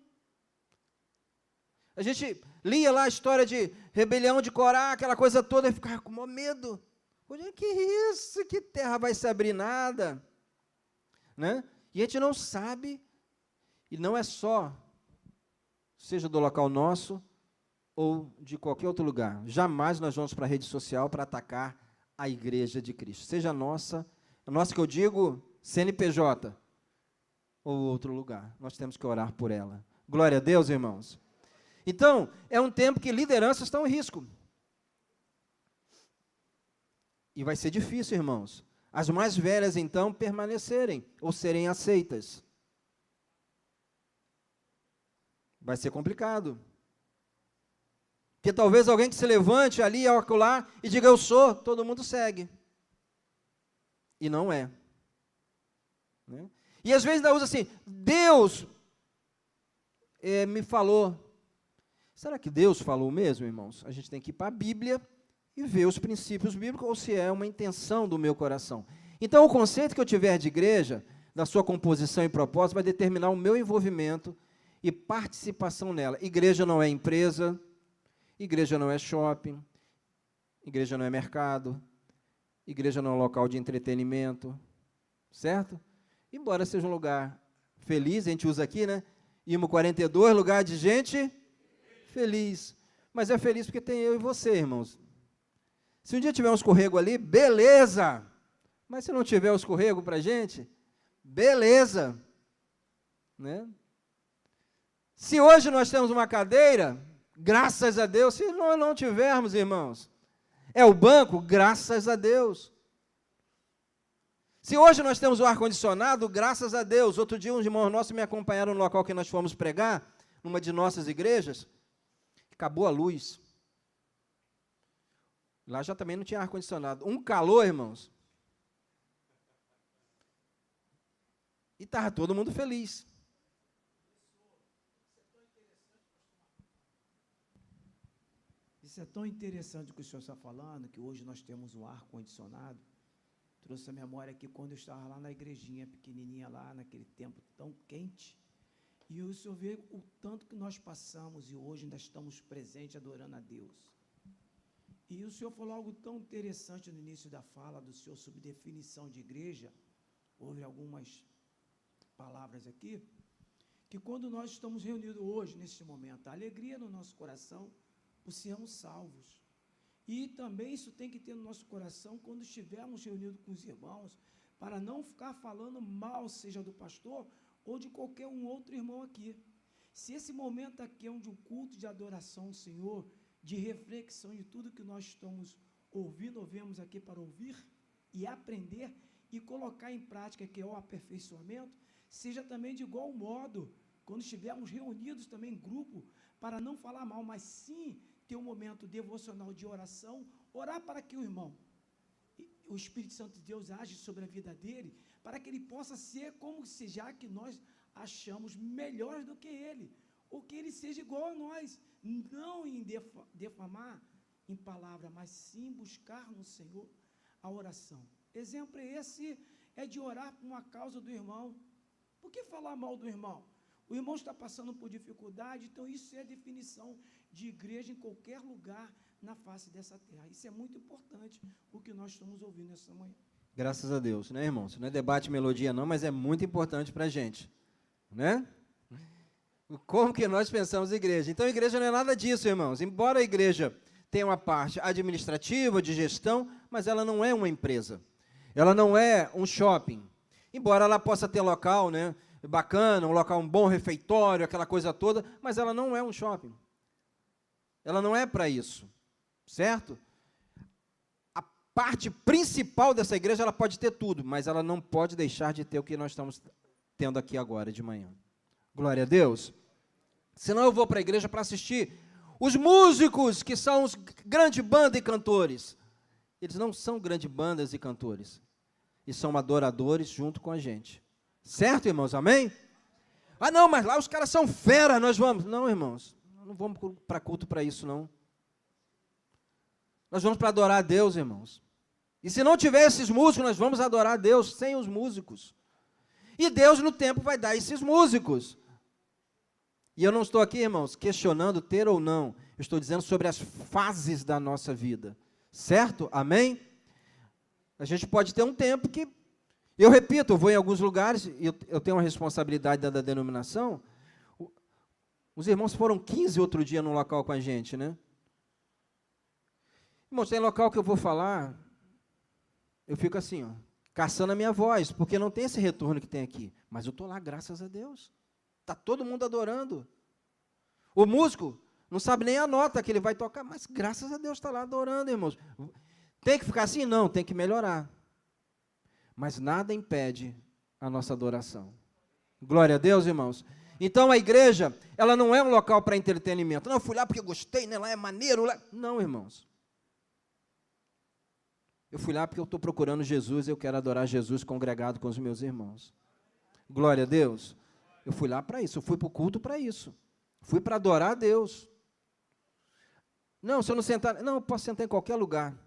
A gente lia lá a história de rebelião de Corá, aquela coisa toda, e ficava com maior medo. Hoje, que isso? Que terra vai se abrir nada? Né? E a gente não sabe, e não é só, seja do local nosso, ou de qualquer outro lugar. Jamais nós vamos para a rede social para atacar a igreja de Cristo. Seja a nossa que eu digo, CNPJ, ou outro lugar. Nós temos que orar por ela. Glória a Deus, irmãos. Então, é um tempo que lideranças estão em risco. E vai ser difícil, irmãos. As mais velhas, então, permanecerem, ou serem aceitas. Vai ser complicado. Porque talvez alguém que se levante ali ao acolá e diga, eu sou, todo mundo segue. E não é. Né? E às vezes ainda usa assim, Deus me falou. Será que Deus falou mesmo, irmãos? A gente tem que ir para a Bíblia e ver os princípios bíblicos, ou se é uma intenção do meu coração. Então, o conceito que eu tiver de igreja, da sua composição e propósito, vai determinar o meu envolvimento e participação nela. Igreja não é empresa, igreja não é shopping, igreja não é mercado, igreja não é um local de entretenimento, certo? Embora seja um lugar feliz, a gente usa aqui, né? Imo 42, lugar de gente feliz. Mas é feliz porque tem eu e você, irmãos. Se um dia tiver um escorrego ali, beleza! Mas se não tiver o escorrego para a gente, beleza! Né? Se hoje nós temos uma cadeira, graças a Deus. Se nós não tivermos, irmãos, é o banco, graças a Deus. Se hoje nós temos o ar-condicionado, graças a Deus. Outro dia, uns irmãos nossos me acompanharam no local que nós fomos pregar, numa de nossas igrejas, acabou a luz. Lá já também não tinha ar-condicionado. Um calor, irmãos. E estava todo mundo feliz. Isso é tão interessante o que o senhor está falando, que hoje nós temos um ar-condicionado. Trouxe a memória que quando eu estava lá na igrejinha pequenininha, lá naquele tempo tão quente, e o senhor vê o tanto que nós passamos e hoje ainda estamos presentes adorando a Deus. E o senhor falou algo tão interessante no início da fala do senhor sobre definição de igreja. Houve algumas palavras aqui, que quando nós estamos reunidos hoje, neste momento, a alegria no nosso coração, por sermos salvos. E também isso tem que ter no nosso coração quando estivermos reunidos com os irmãos, para não ficar falando mal, seja do pastor ou de qualquer um outro irmão aqui. Se esse momento aqui é um de um culto de adoração ao Senhor, de reflexão de tudo que nós estamos ouvindo ou vemos aqui para ouvir e aprender e colocar em prática, que é o aperfeiçoamento, seja também de igual modo, quando estivermos reunidos também em grupo, para não falar mal, mas sim ter um momento devocional de oração, orar para que o irmão, o Espírito Santo de Deus age sobre a vida dele, para que ele possa ser como se já que nós achamos melhores do que ele, ou que ele seja igual a nós, não em defamar em palavra, mas sim buscar no Senhor a oração. Exemplo esse é de orar por uma causa do irmão. Por que falar mal do irmão? O irmão está passando por dificuldade, então isso é definição de igreja em qualquer lugar na face dessa terra. Isso é muito importante, o que nós estamos ouvindo essa manhã. Graças a Deus, né, irmãos? Não é debate melodia não, mas é muito importante para a gente, né? Como que nós pensamos igreja? Então, a igreja não é nada disso, irmãos. Embora a igreja tenha uma parte administrativa, de gestão, mas ela não é uma empresa. Ela não é um shopping. Embora ela possa ter local, né, bacana, um local, um bom refeitório, aquela coisa toda, mas ela não é um shopping. Ela não é para isso, certo? parte principal dessa igreja, ela pode ter tudo, mas ela não pode deixar de ter o que nós estamos tendo aqui agora de manhã. Glória a Deus. Senão eu vou para a igreja para assistir os músicos, que são os grande banda e cantores. Eles não são grandes bandas e cantores. E são adoradores junto com a gente. Certo, irmãos? Amém? Ah, não, mas lá os caras são fera, nós vamos. Não, irmãos, não vamos para culto para isso, não. Nós vamos para adorar a Deus, irmãos. E se não tiver esses músicos, nós vamos adorar a Deus sem os músicos. E Deus, no tempo, vai dar esses músicos. E eu não estou aqui, irmãos, questionando ter ou não. Eu estou dizendo sobre as fases da nossa vida. Certo? Amém? A gente pode ter um tempo que, eu repito, eu vou em alguns lugares, eu tenho uma responsabilidade da denominação. Os irmãos foram 15 outro dia no local com a gente, né? Irmãos, tem local que eu vou falar, eu fico assim, ó, caçando a minha voz, porque não tem esse retorno que tem aqui. Mas eu estou lá, graças a Deus. Está todo mundo adorando. O músico não sabe nem a nota que ele vai tocar, mas graças a Deus está lá adorando, irmãos. Tem que ficar assim? Não, tem que melhorar. Mas nada impede a nossa adoração. Glória a Deus, irmãos. Então a igreja, ela não é um local para entretenimento. Não, eu fui lá porque gostei, né? Lá é maneiro. Lá... Não, irmãos. Eu fui lá porque eu estou procurando Jesus, eu quero adorar Jesus congregado com os meus irmãos. Glória a Deus. Eu fui lá para isso, eu fui para o culto para isso. Fui para adorar a Deus. Não, se eu não sentar... Não, eu posso sentar em qualquer lugar.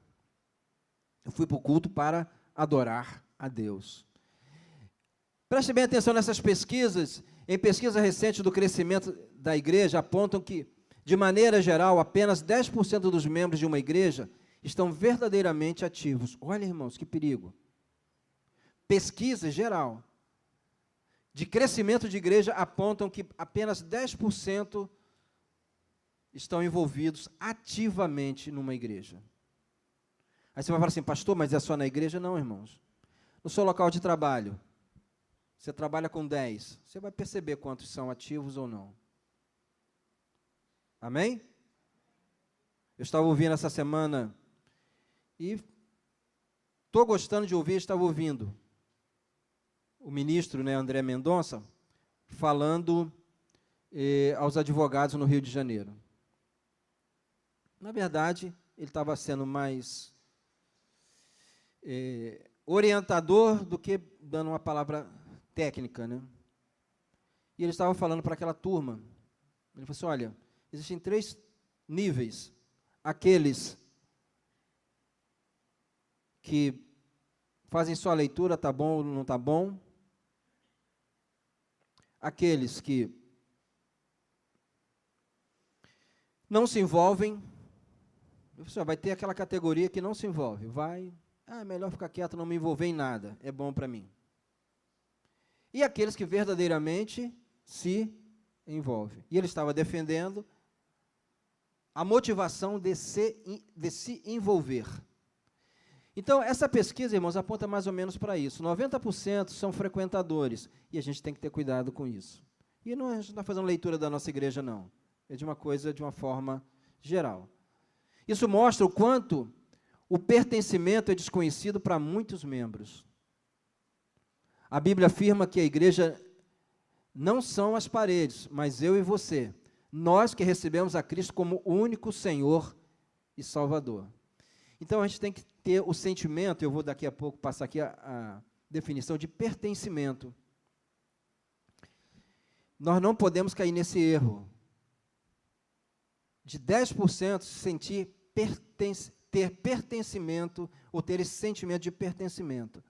Eu fui para o culto para adorar a Deus. Preste bem atenção nessas pesquisas. Em pesquisa recente do crescimento da igreja, apontam que, de maneira geral, apenas 10% dos membros de uma igreja estão verdadeiramente ativos. Olha, irmãos, que perigo. Pesquisa geral de crescimento de igreja apontam que apenas 10% estão envolvidos ativamente numa igreja. Aí você vai falar assim, pastor, mas é só na igreja? Não, irmãos. No seu local de trabalho, você trabalha com 10, você vai perceber quantos são ativos ou não. Amém? Eu estava ouvindo essa semana e estou gostando de ouvir, estava ouvindo o ministro, né, André Mendonça, falando aos advogados no Rio de Janeiro. Na verdade, ele estava sendo mais orientador do que dando uma palavra técnica, né? E ele estava falando para aquela turma. Ele falou assim, olha, existem 3 níveis. Aqueles que fazem só a leitura, tá bom ou não tá bom. Aqueles que não se envolvem. Vai ter aquela categoria que não se envolve. Vai, é melhor ficar quieto, não me envolver em nada. É bom para mim. E aqueles que verdadeiramente se envolvem. E ele estava defendendo a motivação de se envolver. Então, essa pesquisa, irmãos, aponta mais ou menos para isso. 90% são frequentadores, e a gente tem que ter cuidado com isso. E não, a gente não está fazendo leitura da nossa igreja, não. É de uma coisa, de uma forma geral. Isso mostra o quanto o pertencimento é desconhecido para muitos membros. A Bíblia afirma que a igreja não são as paredes, mas eu e você. Nós que recebemos a Cristo como único Senhor e Salvador. Então, a gente tem que ter o sentimento, eu vou daqui a pouco passar aqui a definição de pertencimento. Nós não podemos cair nesse erro de 10% sentir ter pertencimento, ou ter esse sentimento de pertencimento.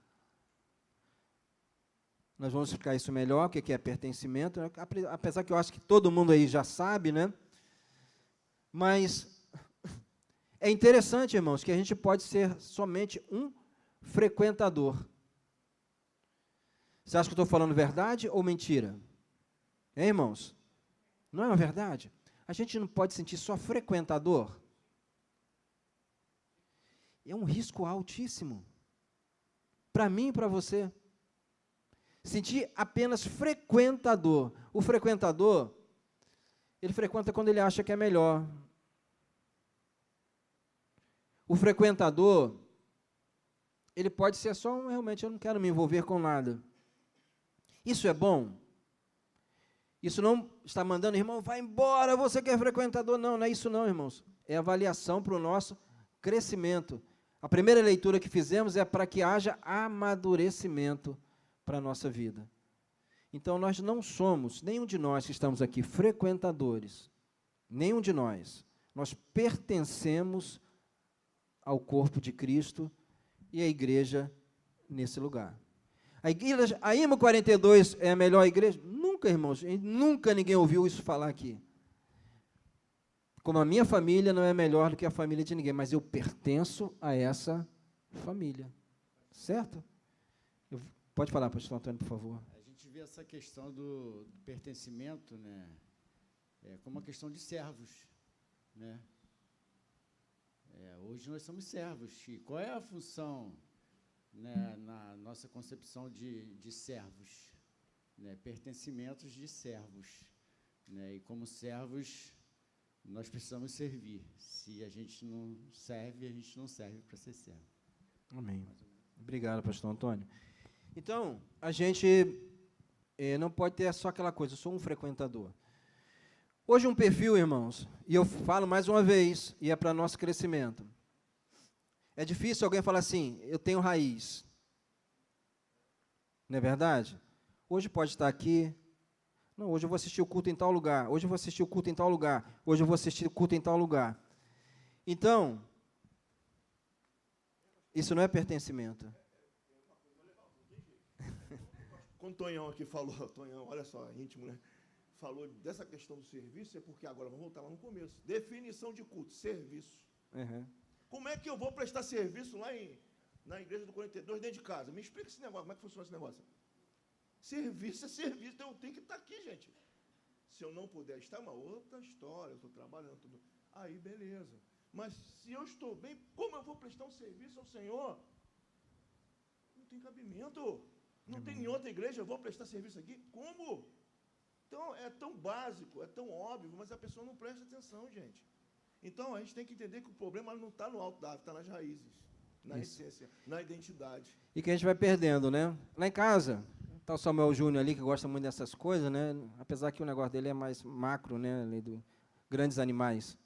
Nós vamos explicar isso melhor, o que é pertencimento, apesar que eu acho que todo mundo aí já sabe, né? Mas é interessante, irmãos, que a gente pode ser somente um frequentador. Você acha que eu estou falando verdade ou mentira? Hein, irmãos? Não é uma verdade? A gente não pode sentir só frequentador. É um risco altíssimo. Para mim e para você. Sentir apenas frequentador. O frequentador, ele frequenta quando ele acha que é melhor. O frequentador, ele pode ser só realmente, eu não quero me envolver com nada. Isso é bom? Isso não está mandando, irmão, vai embora, você que é frequentador. Não, não é isso não, irmãos. É avaliação para o nosso crescimento. A primeira leitura que fizemos é para que haja amadurecimento para a nossa vida. Então, nós não somos, nenhum de nós que estamos aqui, frequentadores. Nenhum de nós. Nós pertencemos ao corpo de Cristo e à igreja nesse lugar. A IMA 42 é a melhor igreja? Nunca, irmãos, nunca ninguém ouviu isso falar aqui. Como a minha família não é melhor do que a família de ninguém, mas eu pertenço a essa família. Certo? Pode falar, pastor Antônio, por favor. A gente vê essa questão do pertencimento, né, como uma questão de servos, né? Hoje nós somos servos. E qual é a função, né, na nossa concepção de servos? Né, pertencimentos de servos. Né, e como servos, nós precisamos servir. Se a gente não serve, a gente não serve para ser servo. Amém. Obrigado, pastor Antônio. Então, a gente não pode ter só aquela coisa, eu sou um frequentador. Hoje um perfil, irmãos, e eu falo mais uma vez, e é para nosso crescimento. É difícil alguém falar assim, eu tenho raiz. Não é verdade? Hoje pode estar aqui, não, hoje eu vou assistir o culto em tal lugar, hoje eu vou assistir o culto em tal lugar, hoje eu vou assistir o culto em tal lugar. Então, isso não é pertencimento. Quando o Tonhão aqui falou, Tonhão, olha só, íntimo, né? Falou dessa questão do serviço, é porque agora, vamos voltar lá no começo. Definição de culto, serviço. Uhum. Como é que eu vou prestar serviço lá na igreja do 42, dentro de casa? Me explica esse negócio, como é que funciona esse negócio? Serviço é serviço, então eu tenho que estar aqui, gente. Se eu não puder estar, é uma outra história, eu estou trabalhando, tudo. Aí, beleza. Mas se eu estou bem, como eu vou prestar um serviço ao Senhor? Não tem cabimento. Não tem em outra igreja, eu vou prestar serviço aqui? Como? Então, é tão básico, é tão óbvio, mas a pessoa não presta atenção, gente. Então, a gente tem que entender que o problema não está no alto da árvore, está nas raízes, na essência, na identidade. E que a gente vai perdendo, né? Lá em casa, está o Samuel Júnior ali, que gosta muito dessas coisas, né? Apesar que o negócio dele é mais macro, né? Ali do grandes animais.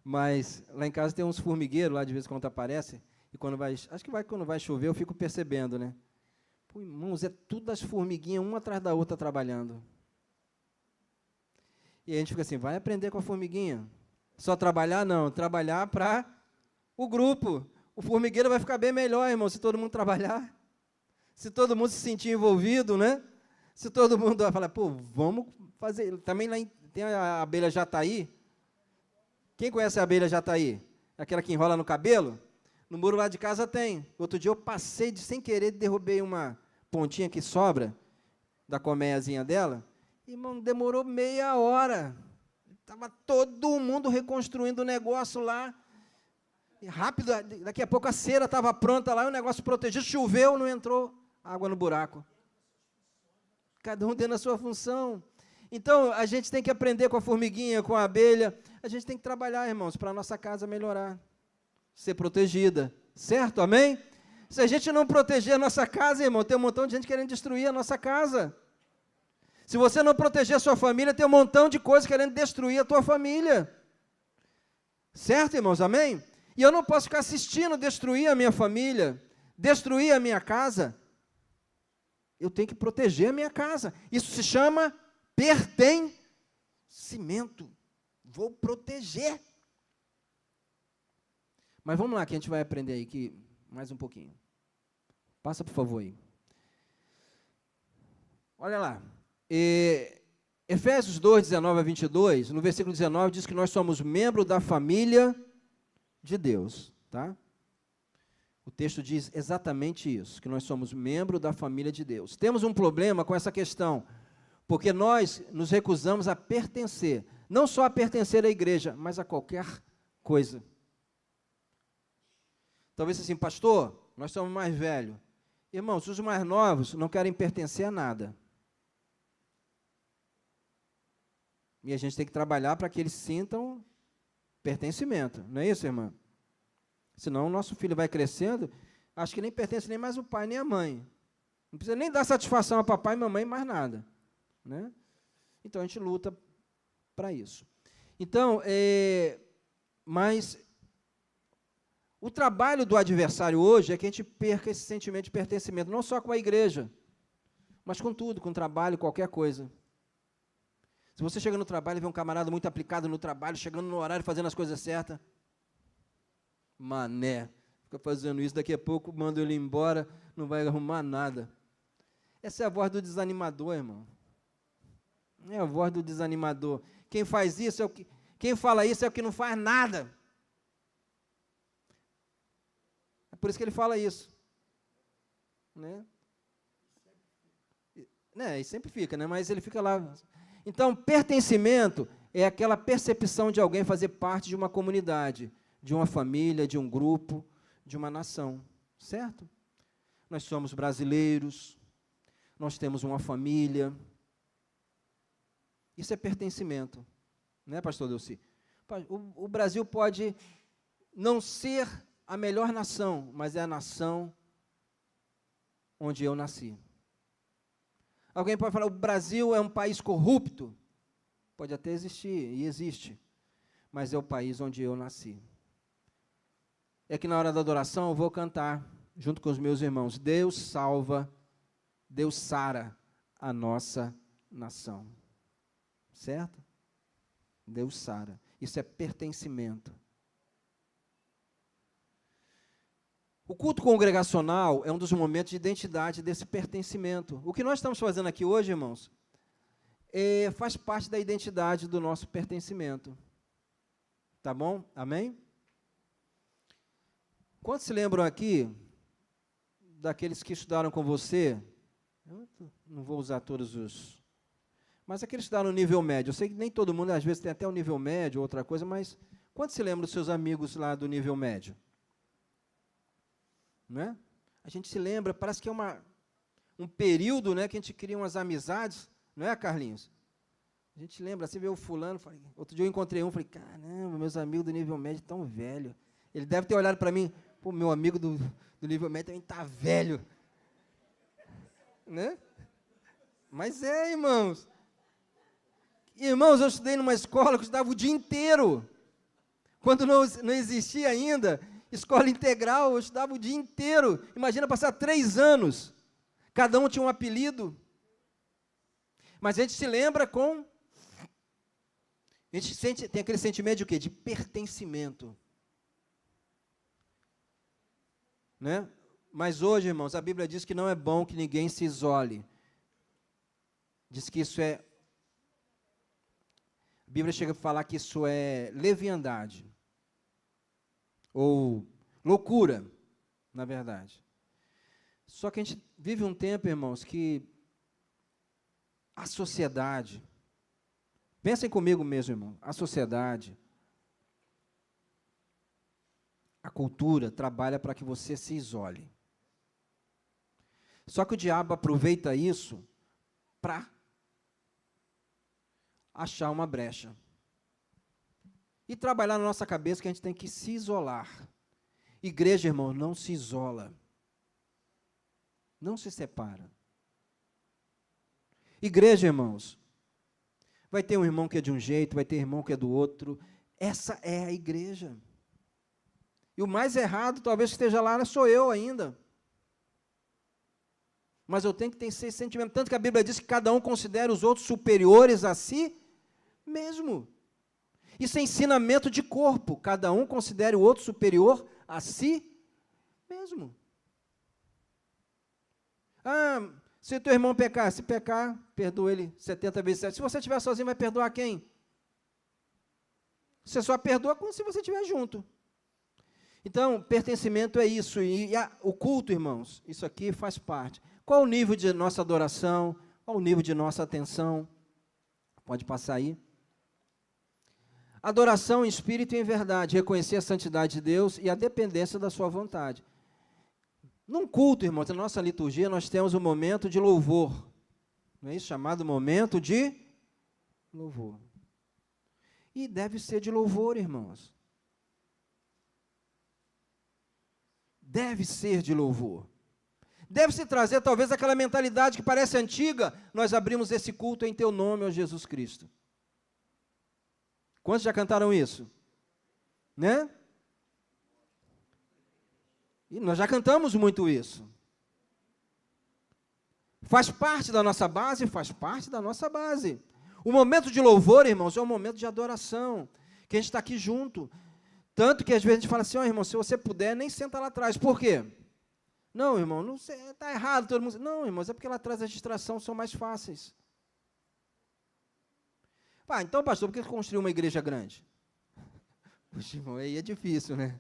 Mas lá em casa tem uns formigueiros, lá de vez em quando aparece, e quando quando vai chover, eu fico percebendo, né? Pô, irmãos, é tudo as formiguinhas, uma atrás da outra, trabalhando. E a gente fica assim, vai aprender com a formiguinha. Só trabalhar? Não, trabalhar para o grupo. O formigueiro vai ficar bem melhor, irmão, se todo mundo trabalhar. Se todo mundo se sentir envolvido, né? Se todo mundo vai falar, pô, vamos fazer. Também lá tem a abelha jataí. Quem conhece a abelha jataí? Aquela que enrola no cabelo? No muro lá de casa tem. Outro dia eu passei, sem querer, derrubei uma pontinha que sobra da colmeiazinha dela. Irmão, demorou meia hora. Estava todo mundo reconstruindo o negócio lá. E rápido, daqui a pouco a cera estava pronta lá, o negócio protegido, choveu, não entrou água no buraco. Cada um tendo a sua função. Então, a gente tem que aprender com a formiguinha, com a abelha. A gente tem que trabalhar, irmãos, para a nossa casa melhorar. Ser protegida. Certo? Amém? Se a gente não proteger a nossa casa, irmão, tem um montão de gente querendo destruir a nossa casa. Se você não proteger a sua família, tem um montão de coisas querendo destruir a tua família. Certo, irmãos? Amém? E eu não posso ficar assistindo destruir a minha família, destruir a minha casa. Eu tenho que proteger a minha casa. Isso se chama pertencimento. Vou proteger. Mas vamos lá, que a gente vai aprender aí que mais um pouquinho. Passa, por favor, aí. Olha lá. Efésios 2, 19 a 22, no versículo 19, diz que nós somos membros da família de Deus, tá? O texto diz exatamente isso, que nós somos membros da família de Deus. Temos um problema com essa questão, porque nós nos recusamos a pertencer, não só a pertencer à igreja, mas a qualquer coisa. Talvez assim, pastor, nós somos mais velhos. Irmãos, os mais novos não querem pertencer a nada. E a gente tem que trabalhar para que eles sintam pertencimento. Não é isso, irmã? Senão o nosso filho vai crescendo, acho que nem pertence nem mais o pai nem a mãe. Não precisa nem dar satisfação a papai e mamãe, mais nada. Né? Então, a gente luta para isso. Então, mas o trabalho do adversário hoje é que a gente perca esse sentimento de pertencimento, não só com a igreja, mas com tudo, com trabalho, qualquer coisa. Se você chega no trabalho e vê um camarada muito aplicado no trabalho, chegando no horário, fazendo as coisas certas, mané, fica fazendo isso, daqui a pouco manda ele embora, não vai arrumar nada. Essa é a voz do desanimador, irmão. É a voz do desanimador. Quem faz isso é o que, quem fala isso é o que não faz nada. É por isso que ele fala isso. Né? E sempre fica, né? Mas ele fica lá. Então, pertencimento é aquela percepção de alguém fazer parte de uma comunidade, de uma família, de um grupo, de uma nação, certo? Nós somos brasileiros, nós temos uma família. Isso é pertencimento, né, pastor Delci? O Brasil pode não ser a melhor nação, mas é a nação onde eu nasci. Alguém pode falar, o Brasil é um país corrupto? Pode até existir, e existe, mas é o país onde eu nasci. É que na hora da adoração eu vou cantar, junto com os meus irmãos, Deus salva, Deus sara a nossa nação. Certo? Deus sara. Isso é pertencimento. O culto congregacional é um dos momentos de identidade desse pertencimento. O que nós estamos fazendo aqui hoje, irmãos, faz parte da identidade do nosso pertencimento. Tá bom? Amém? Quantos se lembram aqui daqueles que estudaram com você? Eu não vou usar todos os... Mas aqueles que estudaram no nível médio. Eu sei que nem todo mundo, às vezes, tem até o nível médio, outra coisa, mas quantos se lembram dos seus amigos lá do nível médio? Não é? A gente se lembra, parece que é um período, né, que a gente cria umas amizades, não é, Carlinhos? A gente lembra, assim, vê o fulano, falei, outro dia eu encontrei um, falei, caramba, meus amigos do nível médio tão velho. Ele deve ter olhado para mim, pô, meu amigo do nível médio também está velho. Né? Mas irmãos. Irmãos, eu estudei numa escola que eu estudava o dia inteiro. Quando não existia ainda escola integral, eu estudava o dia inteiro. Imagina passar 3 anos. Cada um tinha um apelido. Mas a gente se lembra com... A gente tem aquele sentimento de o quê? De pertencimento. Né? Mas hoje, irmãos, a Bíblia diz que não é bom que ninguém se isole. Diz que isso é... A Bíblia chega a falar que isso é leviandade. Ou loucura, na verdade. Só que a gente vive um tempo, irmãos, que a sociedade... Pensem comigo mesmo, irmão. A sociedade, a cultura trabalha para que você se isole. Só que o diabo aproveita isso para achar uma brecha. E trabalhar na nossa cabeça que a gente tem que se isolar. Igreja, irmão, não se isola. Não se separa. Igreja, irmãos, vai ter um irmão que é de um jeito, vai ter irmão que é do outro. Essa é a igreja. E o mais errado, talvez que esteja lá, sou eu ainda. Mas eu tenho que ter esse sentimento. Tanto que a Bíblia diz que cada um considera os outros superiores a si mesmo. Isso é ensinamento de corpo. Cada um considere o outro superior a si mesmo. Se o teu irmão pecar, se pecar, perdoa ele 70 vezes 7. Se você estiver sozinho, vai perdoar quem? Você só perdoa se você estiver junto. Então, pertencimento é isso. E o culto, irmãos, isso aqui faz parte. Qual o nível de nossa adoração? Qual o nível de nossa atenção? Pode passar aí. Adoração em espírito e em verdade. Reconhecer a santidade de Deus e a dependência da sua vontade. Num culto, irmãos, na nossa liturgia, nós temos um momento de louvor. Não é isso? Chamado momento de louvor. E deve ser de louvor, irmãos. deve ser de louvor. Deve-se trazer talvez aquela mentalidade que parece antiga, nós abrimos esse culto em teu nome, ó Jesus Cristo. Quantos já cantaram isso? Né? E nós já cantamos muito isso. Faz parte da nossa base, faz parte da nossa base. O momento de louvor, irmãos, é um momento de adoração, que a gente está aqui junto. Tanto que às vezes a gente fala assim, ó, irmão, se você puder, nem senta lá atrás. Por quê? Não, irmão, não está errado todo mundo. Não, irmãos, é porque lá atrás as distrações são mais fáceis. Então, pastor, por que construiu uma igreja grande? Puxa, irmão, aí é difícil, né?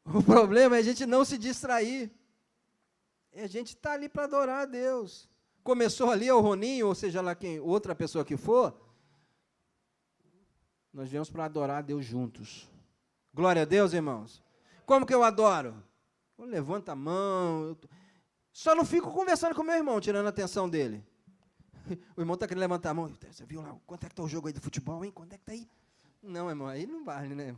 O problema é a gente não se distrair. A gente está ali para adorar a Deus. Começou ali o Roninho, ou seja lá quem, outra pessoa que for, nós viemos para adorar a Deus juntos. Glória a Deus, irmãos. Como que eu adoro? Eu levanto a mão, só não fico conversando com o meu irmão, tirando a atenção dele. O irmão está querendo levantar a mão. Você viu lá, quanto é que está o jogo aí de futebol, hein? Quanto é que está aí? Não, irmão, aí não vale, né?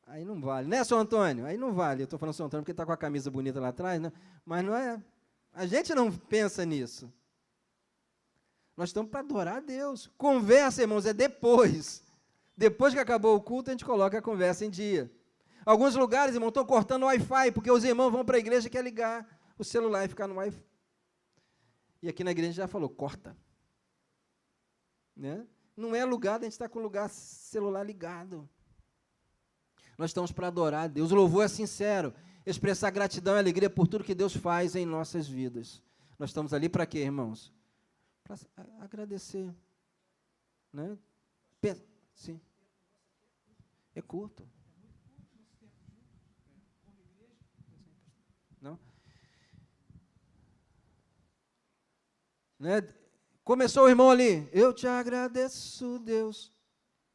Aí não vale, né, São Antônio? Aí não vale. Eu estou falando São Antônio porque está com a camisa bonita lá atrás, né? Mas não é. A gente não pensa nisso. Nós estamos para adorar a Deus. Conversa, irmãos, é depois. Depois que acabou o culto, a gente coloca a conversa em dia. Alguns lugares, irmão, estão cortando o Wi-Fi, porque os irmãos vão para a igreja e querem ligar o celular e ficar no Wi-Fi. E aqui na igreja já falou, corta. Né? Não é lugar, a gente está com o lugar celular ligado. Nós estamos para adorar a Deus. O louvor é sincero, expressar gratidão e alegria por tudo que Deus faz em nossas vidas. Nós estamos ali para quê, irmãos? Para agradecer. Né? Sim. É curto. Não? Né? Começou o irmão ali, eu te agradeço, Deus.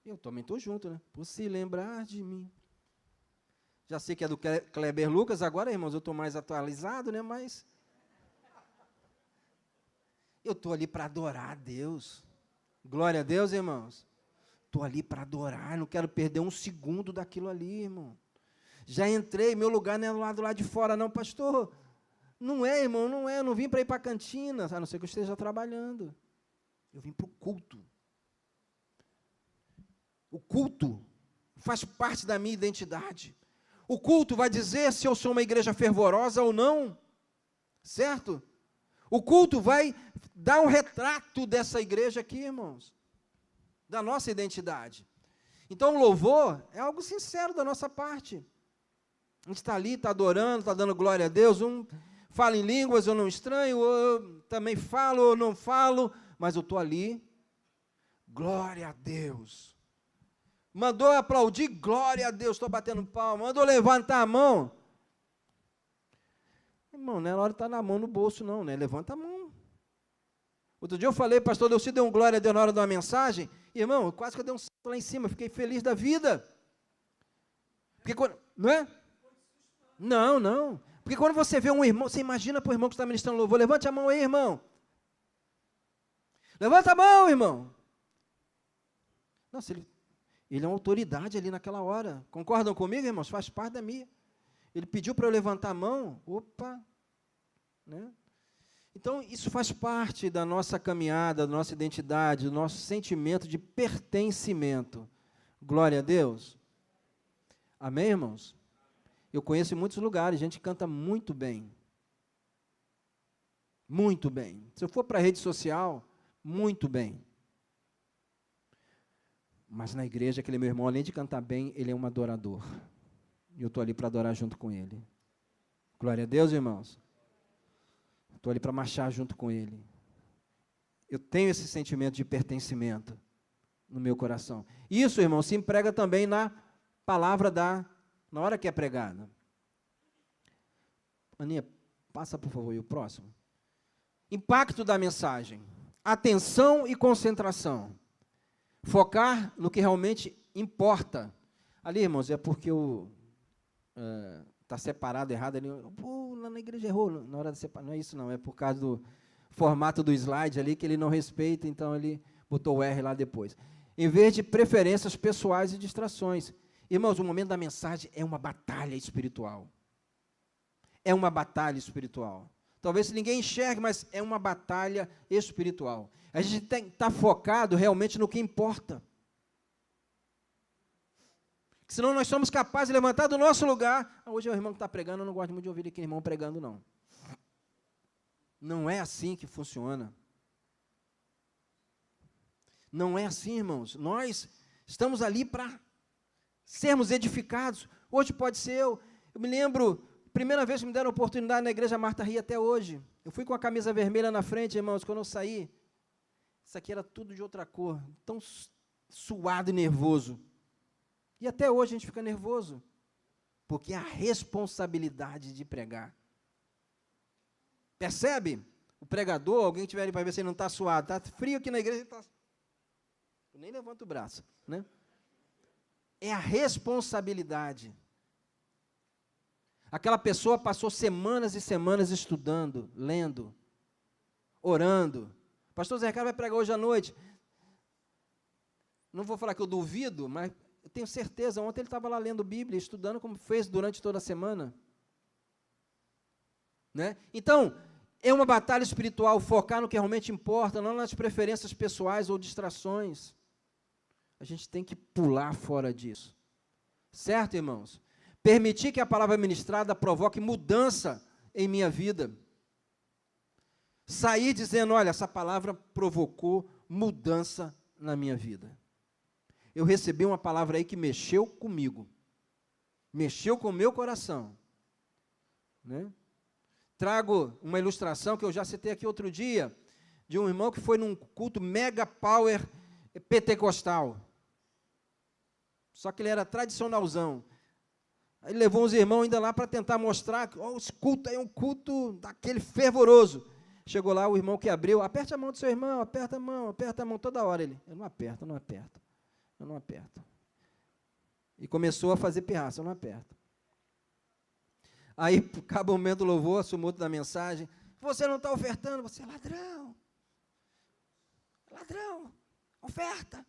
Eu também estou junto, né? Por se lembrar de mim. Já sei que é do Kleber Lucas, agora, irmãos, eu estou mais atualizado, né? Mas eu estou ali para adorar a Deus. Glória a Deus, irmãos. Estou ali para adorar, não quero perder um segundo daquilo ali, irmão. Já entrei, meu lugar não é do lado de fora, não, pastor. Não é, irmão, não é. Eu não vim para ir para a cantina, a não ser que eu esteja trabalhando. Eu vim para o culto. O culto faz parte da minha identidade. O culto vai dizer se eu sou uma igreja fervorosa ou não, certo? O culto vai dar um retrato dessa igreja aqui, irmãos, da nossa identidade. Então, o louvor é algo sincero da nossa parte. A gente está ali, está adorando, está dando glória a Deus, um fala em línguas, eu não estranho, eu também falo, ou não falo, mas eu estou ali, glória a Deus. Mandou aplaudir, glória a Deus, estou batendo palma. Mandou levantar a mão. Irmão, não é hora de estar na mão no bolso, não, né? Levanta a mão. Outro dia eu falei, pastor Delci deu um glória a Deus na hora de uma mensagem. Irmão, quase que eu dei um salto lá em cima, fiquei feliz da vida. Porque quando, não é? Não, não. Porque quando você vê um irmão, você imagina para o irmão que está ministrando louvor, levante a mão aí, irmão. Levanta a mão, irmão. Nossa, ele é uma autoridade ali naquela hora. Concordam comigo, irmãos? Faz parte da minha. Ele pediu para eu levantar a mão. Opa! Né? Então, isso faz parte da nossa caminhada, da nossa identidade, do nosso sentimento de pertencimento. Glória a Deus. Amém, irmãos? Eu conheço em muitos lugares, gente canta muito bem. Muito bem. Se eu for para a rede social, muito bem. Mas na igreja, aquele meu irmão, além de cantar bem, ele é um adorador. E eu estou ali para adorar junto com ele. Glória a Deus, irmãos. Estou ali para marchar junto com ele. Eu tenho esse sentimento de pertencimento no meu coração. Isso, irmão, se emprega também na palavra na hora que é pregada. Aninha, passa, por favor, e o próximo. Impacto da mensagem. Atenção e concentração. Focar no que realmente importa. Ali, irmãos, é porque está separado errado ali. Pô, lá na igreja errou na hora de separar. Não é isso, não. É por causa do formato do slide ali que ele não respeita, então ele botou o R lá depois. Em vez de preferências pessoais e distrações. Irmãos, o momento da mensagem é uma batalha espiritual. É uma batalha espiritual. Talvez ninguém enxergue, mas é uma batalha espiritual. A gente tem que estar focado realmente no que importa. Senão nós somos capazes de levantar do nosso lugar. Hoje é o irmão que está pregando, eu não gosto muito de ouvir aquele irmão pregando, não. Não é assim que funciona. Não é assim, irmãos. Nós estamos ali para sermos edificados. Hoje pode ser eu me lembro, primeira vez que me deram oportunidade na igreja Marta Ria até hoje. Eu fui com a camisa vermelha na frente, irmãos, quando eu saí. Isso aqui era tudo de outra cor, tão suado e nervoso. E até hoje a gente fica nervoso, porque é a responsabilidade de pregar. Percebe? O pregador, alguém tiver ali para ver se ele não está suado, está frio aqui na igreja, eu nem levanto o braço, né? É a responsabilidade. Aquela pessoa passou semanas e semanas estudando, lendo, orando. Pastor Zé Ricardo vai pregar hoje à noite. Não vou falar que eu duvido, mas eu tenho certeza, ontem ele estava lá lendo Bíblia, estudando como fez durante toda a semana. Né? Então, é uma batalha espiritual, focar no que realmente importa, não nas preferências pessoais ou distrações. A gente tem que pular fora disso. Certo, irmãos? Permitir que a palavra ministrada provoque mudança em minha vida. Sair dizendo, olha, essa palavra provocou mudança na minha vida. Eu recebi uma palavra aí que mexeu comigo. Mexeu com o meu coração. Né? Trago uma ilustração que eu já citei aqui outro dia, de um irmão que foi num culto mega power pentecostal. Só que ele era tradicionalzão. Aí levou uns irmãos ainda lá para tentar mostrar que esse culto aí é um culto daquele fervoroso. Chegou lá, o irmão que abriu, aperte a mão do seu irmão, aperta a mão toda hora. Ele, eu não aperto. E começou a fazer pirraça, eu não aperto. Aí, acaba o momento do louvor, assumo outro da mensagem, você não está ofertando, você é ladrão. Ladrão, oferta.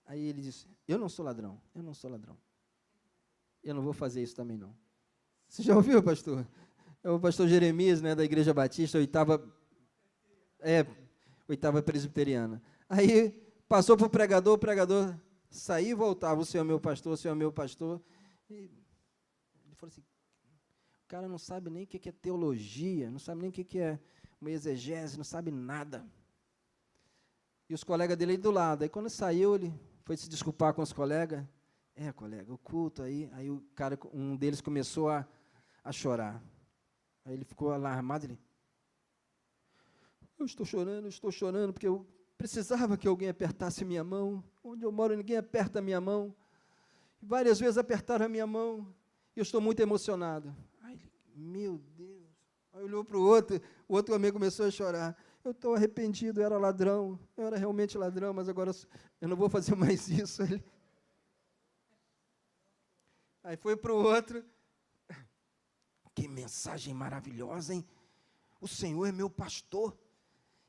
Aí ele disse, eu não sou ladrão. Eu não vou fazer isso também, não. Você já ouviu, pastor? É o pastor Jeremias, né, da Igreja Batista, oitava presbiteriana. Aí, passou para o pregador saía e voltava, o senhor é meu pastor, e ele falou assim, o cara não sabe nem o que é teologia, não sabe nem o que é uma exegese, não sabe nada. E os colegas dele aí do lado, aí quando saiu, ele foi se desculpar com os colegas, colega, o culto aí o cara, um deles começou a chorar. Aí ele ficou alarmado, eu estou chorando, porque eu precisava que alguém apertasse minha mão. Onde eu moro, ninguém aperta a minha mão. E várias vezes apertaram a minha mão. E eu estou muito emocionado. Ai, meu Deus. Aí olhou para o outro amigo começou a chorar. Eu estou arrependido, eu era ladrão. Eu era realmente ladrão, mas agora eu não vou fazer mais isso. Aí foi para o outro. Que mensagem maravilhosa, hein? O Senhor é meu pastor.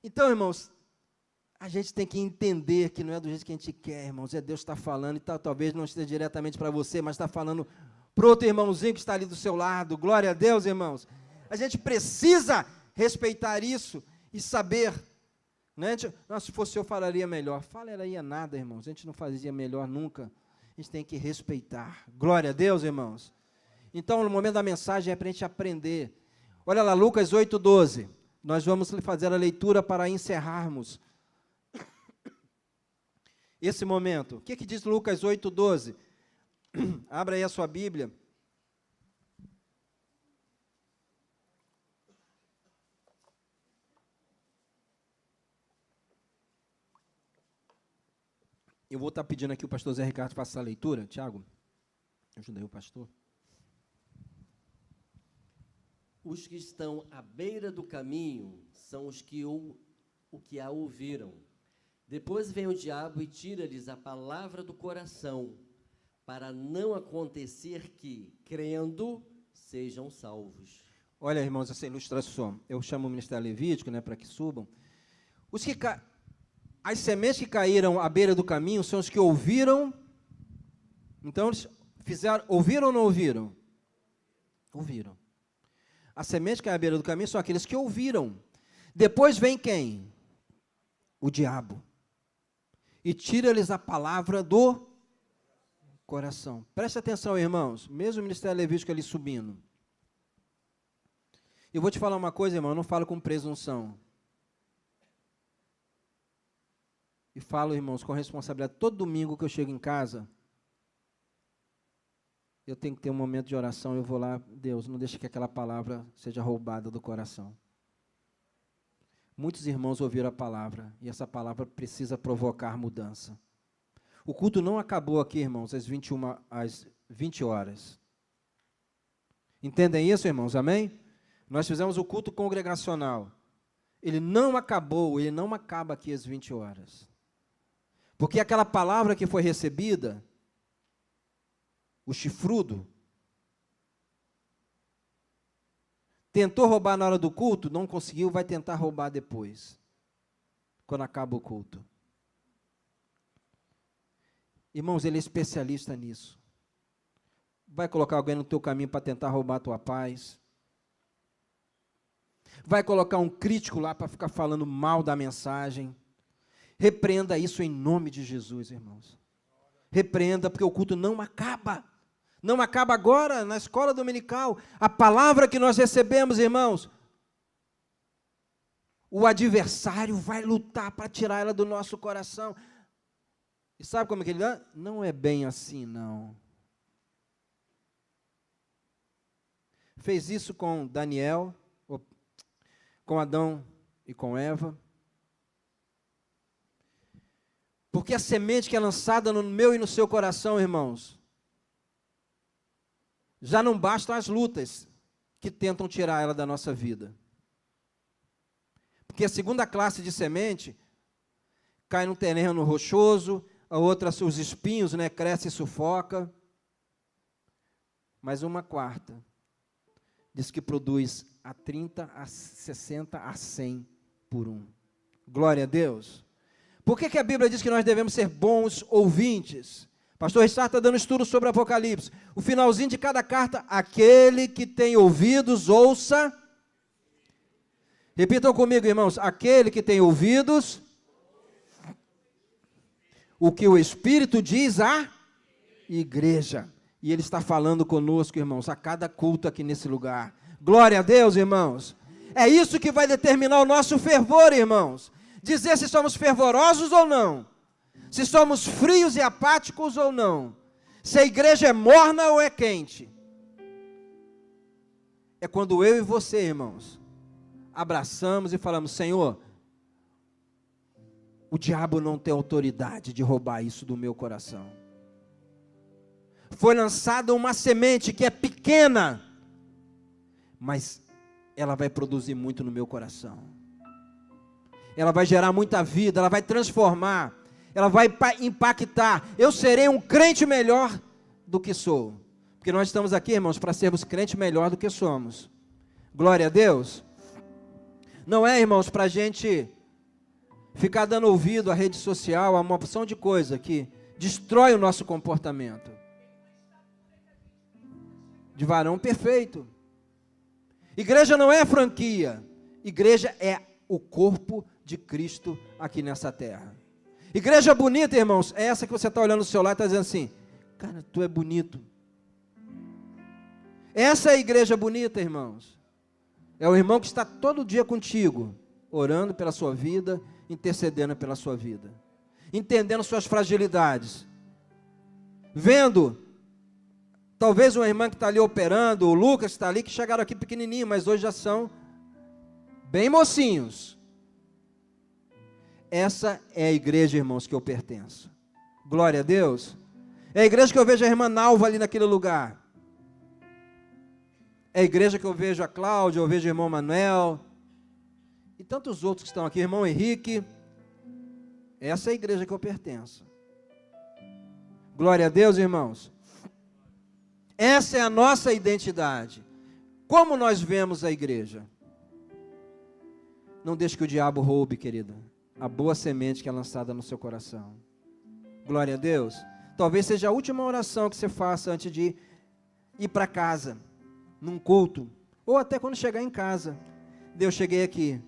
Então, irmãos, a gente tem que entender que não é do jeito que a gente quer, irmãos. É Deus que está falando, e talvez não esteja diretamente para você, mas está falando para outro irmãozinho que está ali do seu lado. Glória a Deus, irmãos. A gente precisa respeitar isso e saber. Né? Se fosse eu, falaria melhor. Falaria nada, irmãos. A gente não fazia melhor nunca. A gente tem que respeitar. Glória a Deus, irmãos. Então, no momento da mensagem é para a gente aprender. Olha lá, Lucas 8:12. Nós vamos fazer a leitura para encerrarmos esse momento. O que diz Lucas 8:12? Abra aí a sua Bíblia. Eu vou estar pedindo aqui que o pastor Zé Ricardo faça a leitura. Tiago, ajuda aí o pastor. Os que estão à beira do caminho são os que o que a ouviram. Depois vem o diabo e tira-lhes a palavra do coração, para não acontecer que, crendo, sejam salvos. Olha, irmãos, essa ilustração, eu chamo o ministério levítico, né, para que subam. As sementes que caíram à beira do caminho são os que ouviram Então eles ouviram ou não ouviram? Ouviram. A semente que é à beira do caminho são aqueles que ouviram. Depois vem quem? O diabo. E tira-lhes a palavra do coração. Preste atenção, irmãos. Mesmo o ministério levítico ali subindo. Eu vou te falar uma coisa, irmão. Eu não falo com presunção. E falo, irmãos, com responsabilidade. Todo domingo que eu chego em casa, eu tenho que ter um momento de oração. Eu vou lá, Deus, não deixe que aquela palavra seja roubada do coração. Muitos irmãos ouviram a palavra, e essa palavra precisa provocar mudança. O culto não acabou aqui, irmãos, às 20 horas. Entendem isso, irmãos? Amém? Nós fizemos o culto congregacional. Ele não acabou, ele não acaba aqui às 20 horas. Porque aquela palavra que foi recebida, o chifrudo, tentou roubar na hora do culto, não conseguiu, vai tentar roubar depois, quando acaba o culto. Irmãos, ele é especialista nisso. Vai colocar alguém no teu caminho para tentar roubar a tua paz. Vai colocar um crítico lá para ficar falando mal da mensagem. Repreenda isso em nome de Jesus, irmãos. Repreenda, porque o culto não acaba. Não acaba agora, na escola dominical. A palavra que nós recebemos, irmãos, o adversário vai lutar para tirar ela do nosso coração. E sabe como é que ele dá? Não é bem assim, não. Fez isso com Daniel, com Adão e com Eva. Porque a semente que é lançada no meu e no seu coração, irmãos, já não bastam as lutas que tentam tirar ela da nossa vida. Porque a segunda classe de semente cai num terreno rochoso, a outra, os espinhos, né, cresce e sufoca. Mas uma quarta diz que produz a 30, a 60, a 100 por um. Glória a Deus. Por que a Bíblia diz que nós devemos ser bons ouvintes? Pastor Richard está dando estudo sobre Apocalipse. O finalzinho de cada carta, aquele que tem ouvidos, ouça. Repitam comigo, irmãos. Aquele que tem ouvidos, o que o Espírito diz à igreja. E ele está falando conosco, irmãos, a cada culto aqui nesse lugar. Glória a Deus, irmãos. É isso que vai determinar o nosso fervor, irmãos. Dizer se somos fervorosos ou não. Se somos frios e apáticos ou não. Se a igreja é morna ou é quente. É quando eu e você, irmãos, abraçamos e falamos, Senhor, o diabo não tem autoridade de roubar isso do meu coração. Foi lançada uma semente que é pequena, mas ela vai produzir muito no meu coração. Ela vai gerar muita vida, ela vai transformar, ela vai impactar. Eu serei um crente melhor do que sou. Porque nós estamos aqui, irmãos, para sermos crente melhor do que somos. Glória a Deus. Não é, irmãos, para a gente ficar dando ouvido à rede social, a uma opção de coisa que destrói o nosso comportamento. De varão perfeito. Igreja não é franquia. Igreja é o corpo de Cristo aqui nessa terra. Igreja bonita, irmãos, é essa que você está olhando no seu lado e está dizendo assim, cara, tu é bonito. Essa é a igreja bonita, irmãos. É o irmão que está todo dia contigo, orando pela sua vida, intercedendo pela sua vida, entendendo suas fragilidades, vendo, talvez uma irmã que está ali operando, o Lucas que está ali, que chegaram aqui pequenininho, mas hoje já são bem mocinhos. Essa é a igreja, irmãos, que eu pertenço. Glória a Deus. É a igreja que eu vejo a irmã Nalva ali naquele lugar. É a igreja que eu vejo a Cláudia, eu vejo o irmão Manuel. E tantos outros que estão aqui, irmão Henrique. Essa é a igreja que eu pertenço. Glória a Deus, irmãos. Essa é a nossa identidade. Como nós vemos a igreja? Não deixe que o diabo roube, querida, a boa semente que é lançada no seu coração. Glória a Deus. Talvez seja a última oração que você faça antes de ir para casa, num culto, ou até quando chegar em casa. Deus, cheguei aqui,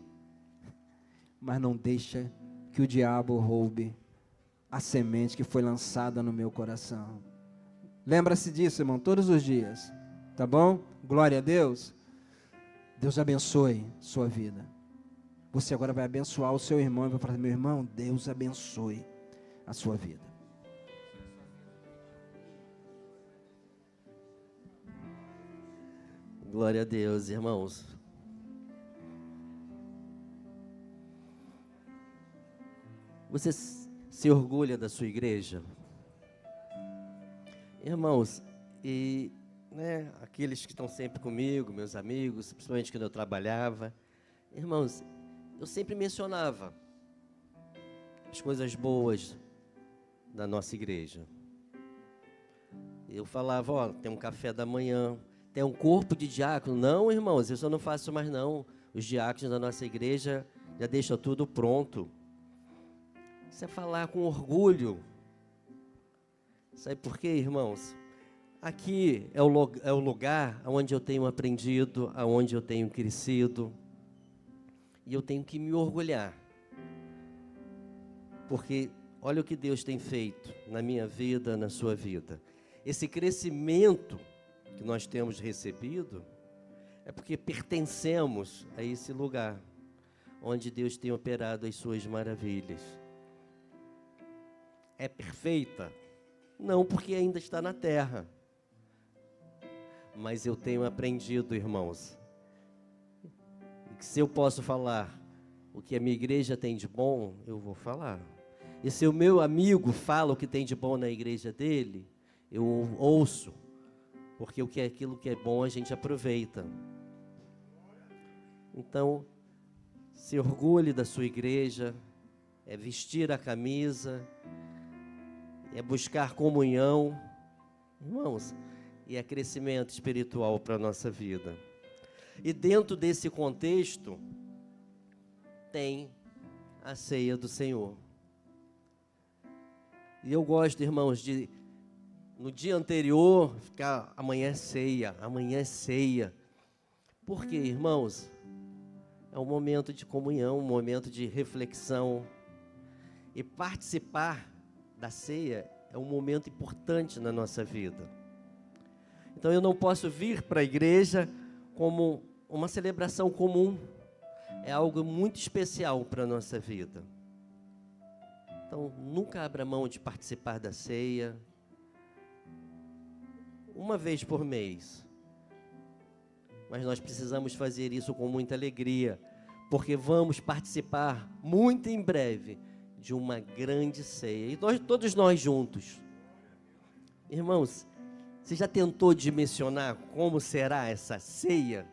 mas não deixa que o diabo roube a semente que foi lançada no meu coração. Lembra-se disso, irmão, todos os dias, tá bom? Glória a Deus. Deus abençoe sua vida. Você agora vai abençoar o seu irmão e vai falar: meu irmão, Deus abençoe a sua vida. Glória a Deus, irmãos. Você se orgulha da sua igreja? Irmãos, e aqueles que estão sempre comigo, meus amigos, principalmente quando eu trabalhava, irmãos, eu sempre mencionava as coisas boas da nossa igreja. Eu falava, ó, tem um café da manhã, tem um corpo de diácono. Não, irmãos, isso eu não faço mais não. Os diáconos da nossa igreja já deixam tudo pronto. Isso é falar com orgulho. Sabe por quê, irmãos? Aqui é o lugar onde eu tenho aprendido, onde eu tenho crescido. E eu tenho que me orgulhar. Porque olha o que Deus tem feito na minha vida, na sua vida. Esse crescimento que nós temos recebido é porque pertencemos a esse lugar onde Deus tem operado as suas maravilhas. É perfeita? Não, porque ainda está na terra. Mas eu tenho aprendido, irmãos, que se eu posso falar o que a minha igreja tem de bom, eu vou falar. E se o meu amigo fala o que tem de bom na igreja dele, eu ouço, porque aquilo que é bom a gente aproveita. Então, se orgulhe da sua igreja, é vestir a camisa, é buscar comunhão, irmãos, e é crescimento espiritual para a nossa vida. E dentro desse contexto, tem a ceia do Senhor. E eu gosto, irmãos, de no dia anterior ficar amanhã é ceia. Por quê, irmãos? É um momento de comunhão, um momento de reflexão. E participar da ceia é um momento importante na nossa vida. Então eu não posso vir para a igreja como uma celebração comum. É algo muito especial para a nossa vida. Então nunca abra mão de participar da ceia. Uma vez por mês. Mas nós precisamos fazer isso com muita alegria, porque vamos participar muito em breve de uma grande ceia. E todos nós juntos. Irmãos, você já tentou dimensionar como será essa ceia?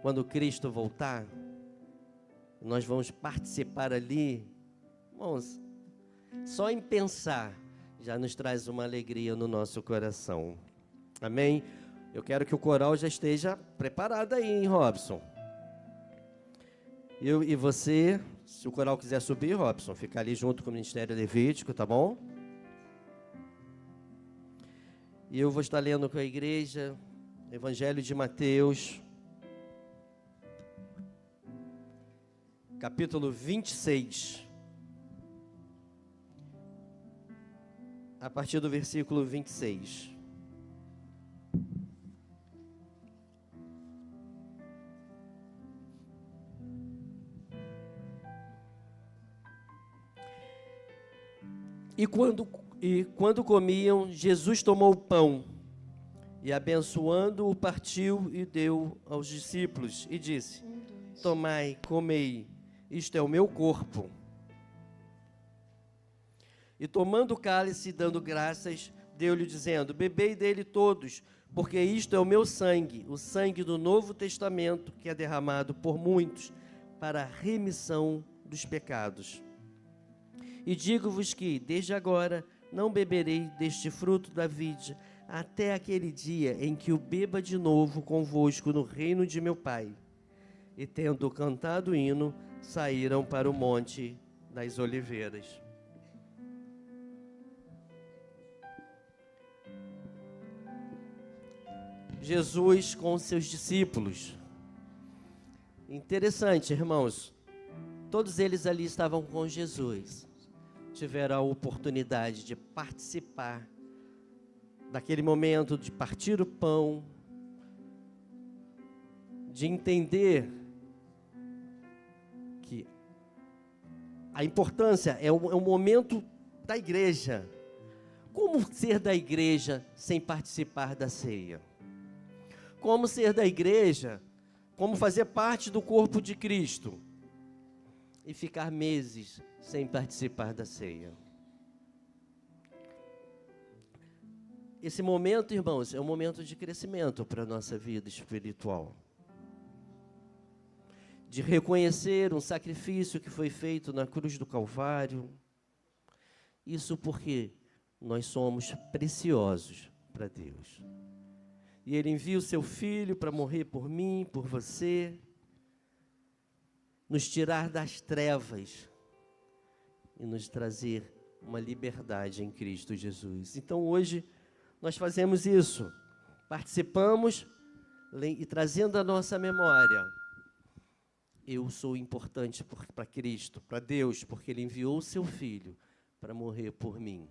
Quando Cristo voltar, nós vamos participar ali. Irmãos, só em pensar já nos traz uma alegria no nosso coração. Amém? Eu quero que o coral já esteja preparado aí, hein, Robson? Eu e você, se o coral quiser subir, Robson, fica ali junto com o Ministério Levítico, tá bom? E eu vou estar lendo com a igreja Evangelho de Mateus, capítulo 26. A partir do versículo 26. E quando comiam, Jesus tomou o pão e, abençoando-o, partiu e deu aos discípulos e disse: tomai, comei, isto é o meu corpo. E tomando o cálice e dando graças, deu-lhe dizendo: bebei dele todos, porque isto é o meu sangue, o sangue do Novo Testamento, que é derramado por muitos para a remissão dos pecados. E digo-vos que, desde agora, não beberei deste fruto da vide, até aquele dia em que o beba de novo convosco no reino de meu Pai. E tendo cantado o hino, saíram para o Monte das Oliveiras. Jesus com seus discípulos. Interessante, irmãos. Todos eles ali estavam com Jesus. Tiveram a oportunidade de participar daquele momento de partir o pão, de entender que a importância é um momento da igreja. Como ser da igreja sem participar da ceia? Como ser da igreja, como fazer parte do corpo de Cristo e ficar meses sem participar da ceia? Esse momento, irmãos, é um momento de crescimento para a nossa vida espiritual. De reconhecer um sacrifício que foi feito na cruz do Calvário. Isso porque nós somos preciosos para Deus. E Ele envia o seu Filho para morrer por mim, por você, nos tirar das trevas e nos trazer uma liberdade em Cristo Jesus. Então hoje nós fazemos isso, participamos e trazendo a nossa memória. Eu sou importante para Cristo, para Deus, porque Ele enviou o seu Filho para morrer por mim.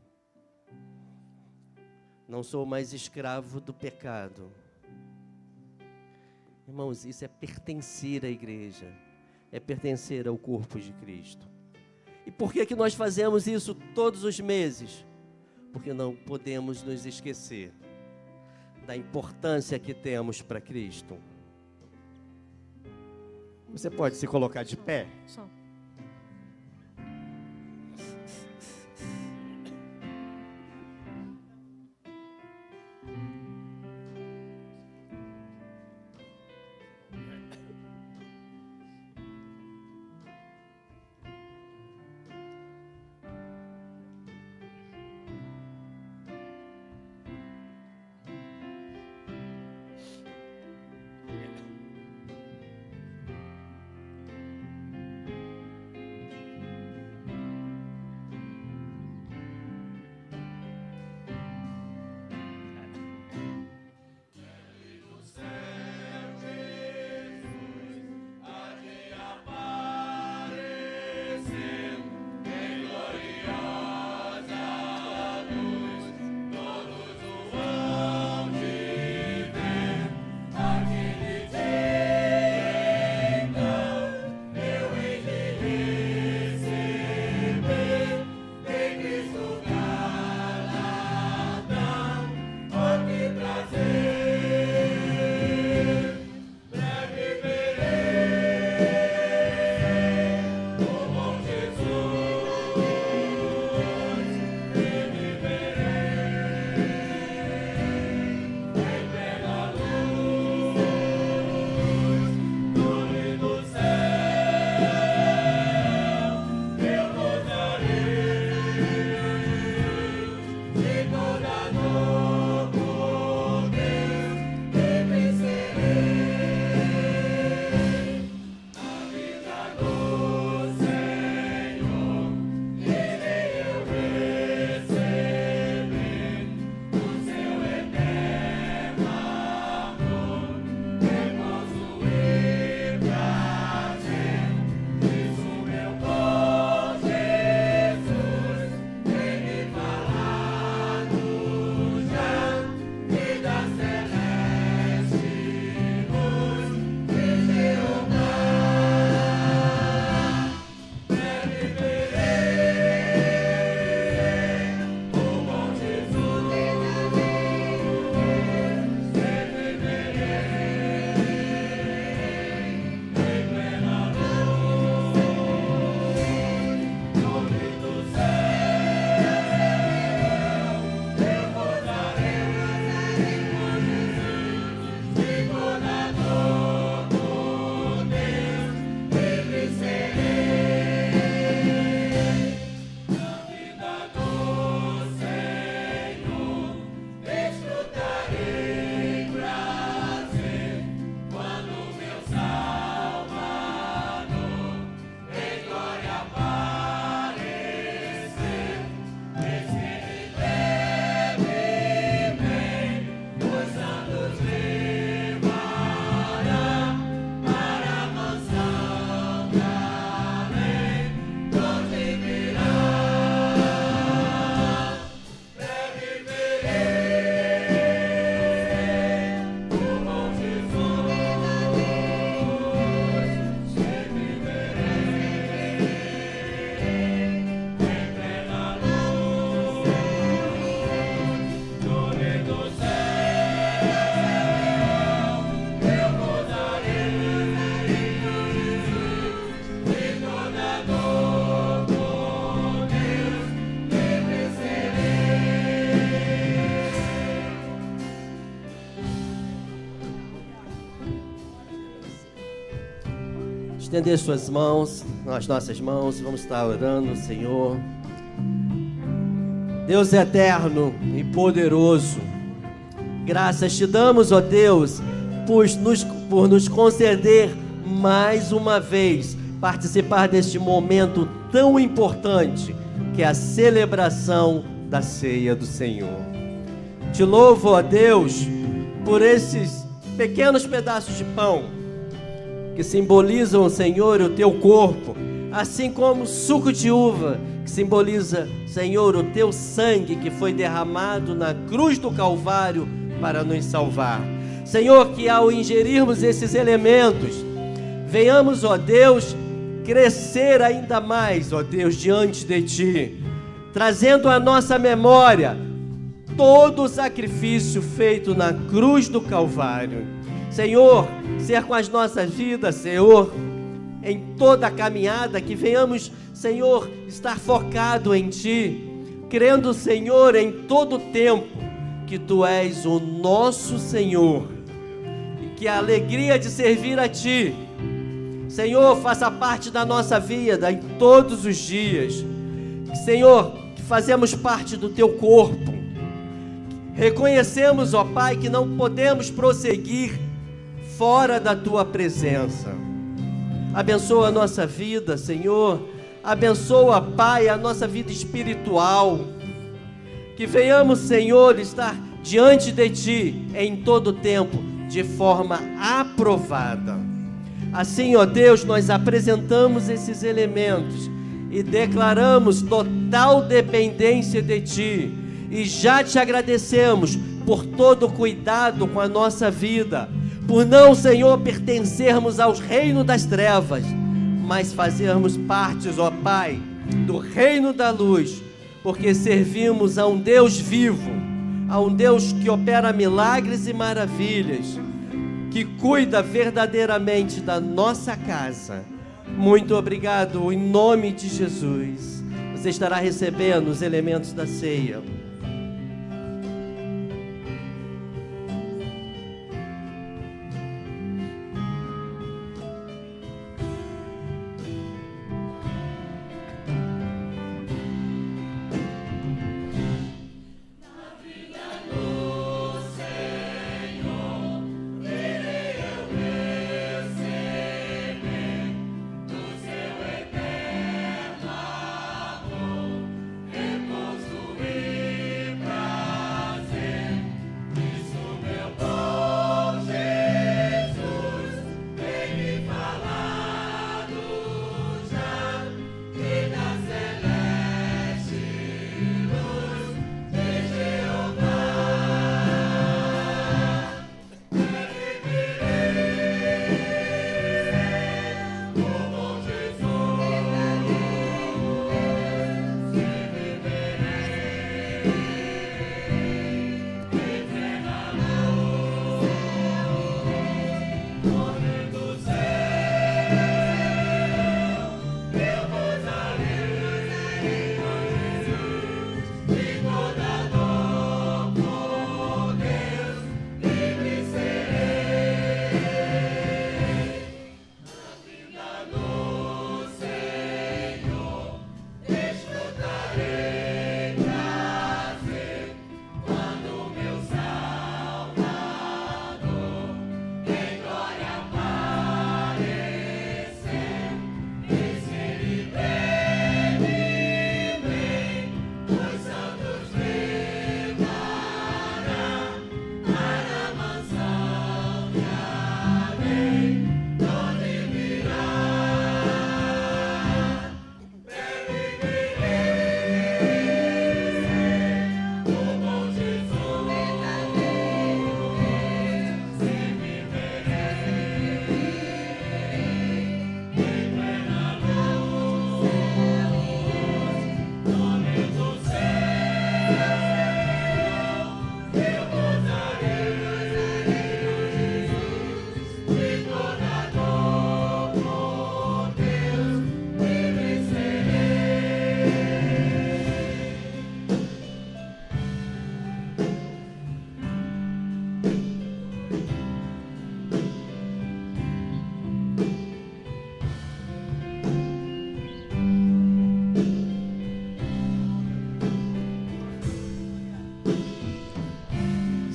Não sou mais escravo do pecado. Irmãos, isso é pertencer à igreja, é pertencer ao corpo de Cristo. E por que nós fazemos isso todos os meses? Porque não podemos nos esquecer da importância que temos para Cristo. Você pode se colocar de pé? Só. estender suas mãos, as nossas mãos, vamos estar orando, Senhor. Deus eterno e poderoso, graças te damos, ó Deus, por nos conceder mais uma vez participar deste momento tão importante que é a celebração da ceia do Senhor. Te louvo, ó Deus, por esses pequenos pedaços de pão que simbolizam, Senhor, o teu corpo, assim como o suco de uva que simboliza, Senhor, o teu sangue que foi derramado na cruz do Calvário para nos salvar. Senhor, que ao ingerirmos esses elementos, venhamos, ó Deus, crescer ainda mais, ó Deus, diante de Ti, trazendo à nossa memória todo o sacrifício feito na cruz do Calvário. Senhor, ser com as nossas vidas, Senhor, em toda a caminhada, que venhamos, Senhor, estar focado em Ti, crendo, Senhor, em todo tempo, que Tu és o nosso Senhor, e que a alegria de servir a Ti, Senhor, faça parte da nossa vida em todos os dias. Senhor, que fazemos parte do Teu corpo. Reconhecemos, ó Pai, que não podemos prosseguir fora da Tua presença. Abençoa a nossa vida, Senhor. Abençoa, Pai, a nossa vida espiritual. Que venhamos, Senhor, estar diante de Ti em todo tempo, de forma aprovada. Assim, ó Deus, nós apresentamos esses elementos e declaramos total dependência de Ti. E já Te agradecemos por todo o cuidado com a nossa vida, por não, Senhor, pertencermos ao reino das trevas, mas fazermos parte, ó Pai, do reino da luz, porque servimos a um Deus vivo, a um Deus que opera milagres e maravilhas, que cuida verdadeiramente da nossa casa. Muito obrigado, em nome de Jesus. Você estará recebendo os elementos da ceia. Repouso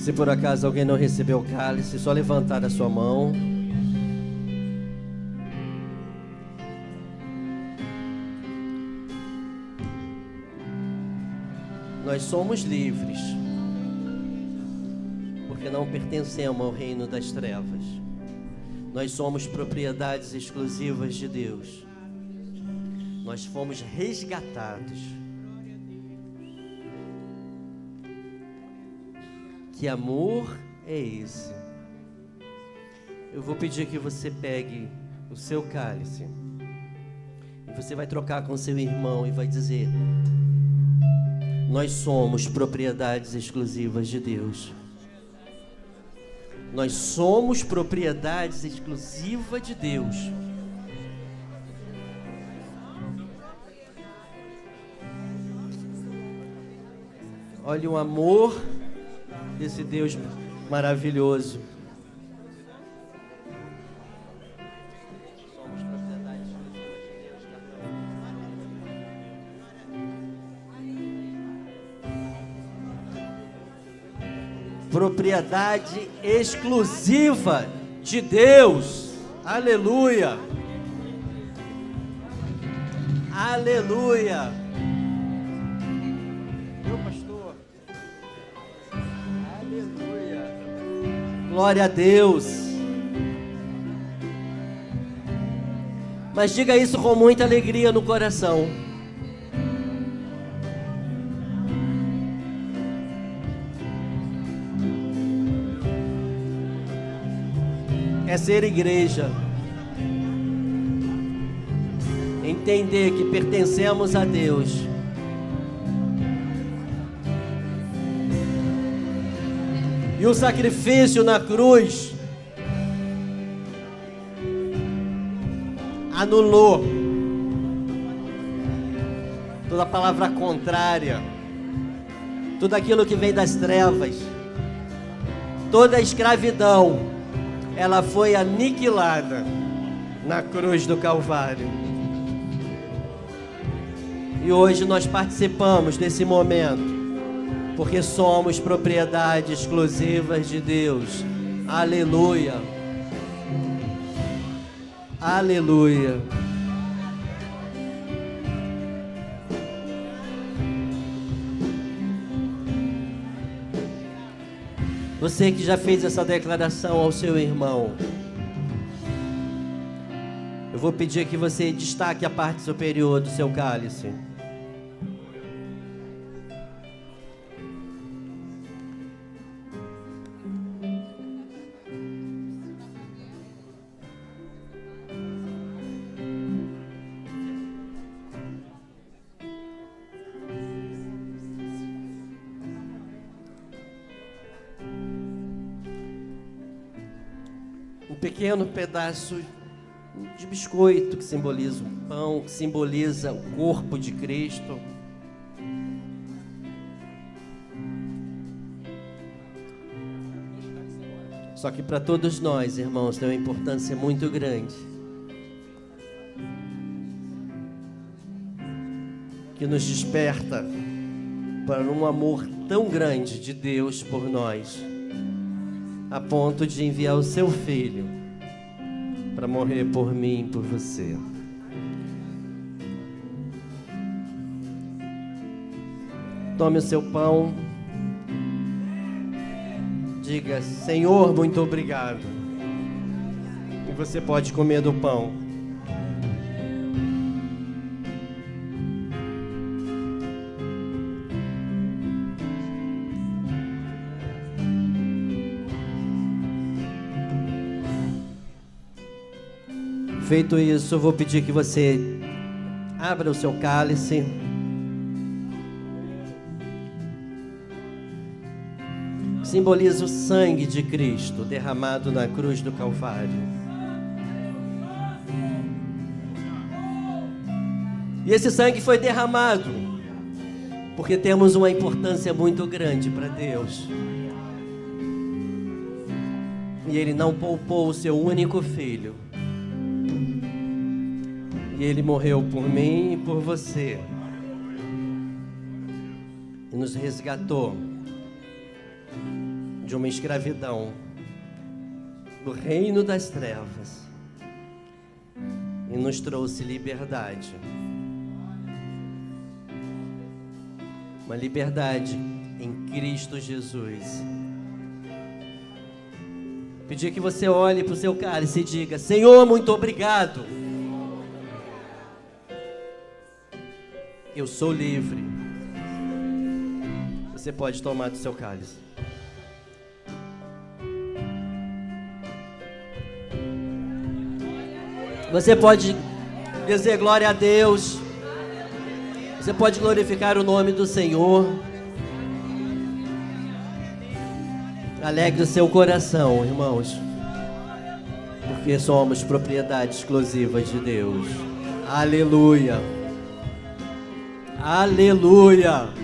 Se por acaso alguém não recebeu o cálice, só levantar a sua mão. Nós somos livres, porque não pertencemos ao reino das trevas. Nós somos propriedades exclusivas de Deus. Nós fomos resgatados. Que amor é esse? Eu vou pedir que você pegue o seu cálice e você vai trocar com seu irmão e vai dizer: nós somos propriedades exclusivas de Deus. Nós somos propriedades exclusivas de Deus. Olha o amor desse Deus maravilhoso. Somos propriedades exclusivas de Deus. Propriedade exclusiva de Deus. Aleluia. Aleluia. Meu pastor. Aleluia. Glória a Deus. Mas diga isso com muita alegria no coração. É ser igreja. Entender que pertencemos a Deus. E o sacrifício na cruz anulou toda palavra contrária, tudo aquilo que vem das trevas, toda a escravidão, ela foi aniquilada na cruz do Calvário. E hoje nós participamos desse momento, porque somos propriedade exclusivas de Deus. Aleluia. Aleluia. Você que já fez essa declaração ao seu irmão, eu vou pedir que você destaque a parte superior do seu cálice. Um pequeno pedaço de biscoito que simboliza o pão, que simboliza o corpo de Cristo. Só que para todos nós, irmãos, tem uma importância muito grande, que nos desperta para um amor tão grande de Deus por nós, a ponto de enviar o seu Filho para morrer por mim e por você. Tome o seu pão, diga: Senhor, muito obrigado. E você pode comer do pão. Feito isso, eu vou pedir que você abra o seu cálice. Simboliza o sangue de Cristo derramado na cruz do Calvário. E esse sangue foi derramado porque temos uma importância muito grande para Deus. E Ele não poupou o seu único filho. E Ele morreu por mim e por você. E nos resgatou de uma escravidão, do reino das trevas, e nos trouxe liberdade. Uma liberdade em Cristo Jesus. Pedir que você olhe para o seu cálice e diga: Senhor, muito obrigado. Eu sou livre. Você pode tomar do seu cálice. Você pode dizer glória a Deus. Você pode glorificar o nome do Senhor. Alegre o seu coração, irmãos, porque somos propriedade exclusiva de Deus. Aleluia. Aleluia.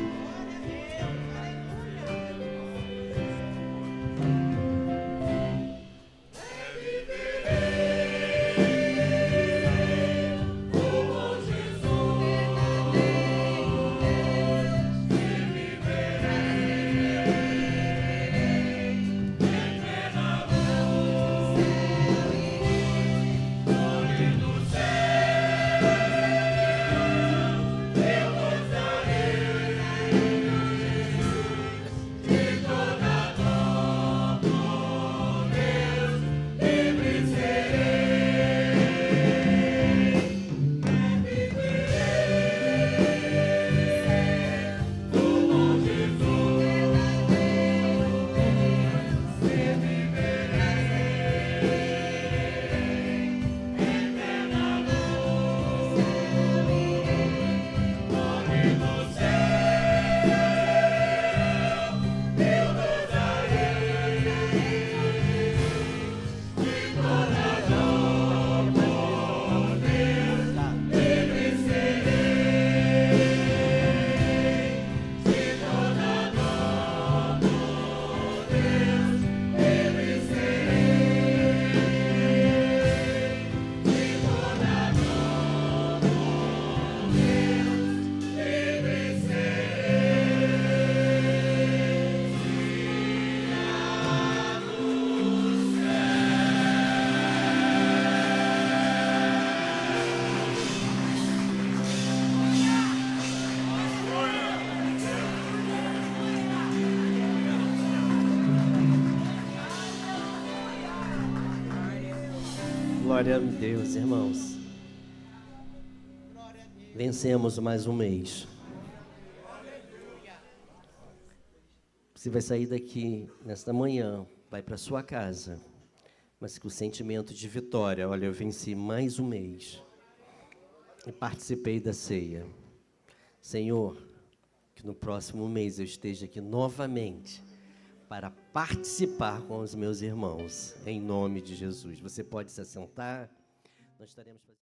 Glória a Deus, irmãos. Vencemos mais um mês. Você vai sair daqui nesta manhã, vai para sua casa, mas com o sentimento de vitória. Olha, eu venci mais um mês e participei da ceia. Senhor, que no próximo mês eu esteja aqui novamente para participar com os meus irmãos, em nome de Jesus. Você pode se assentar, nós estaremos fazendo...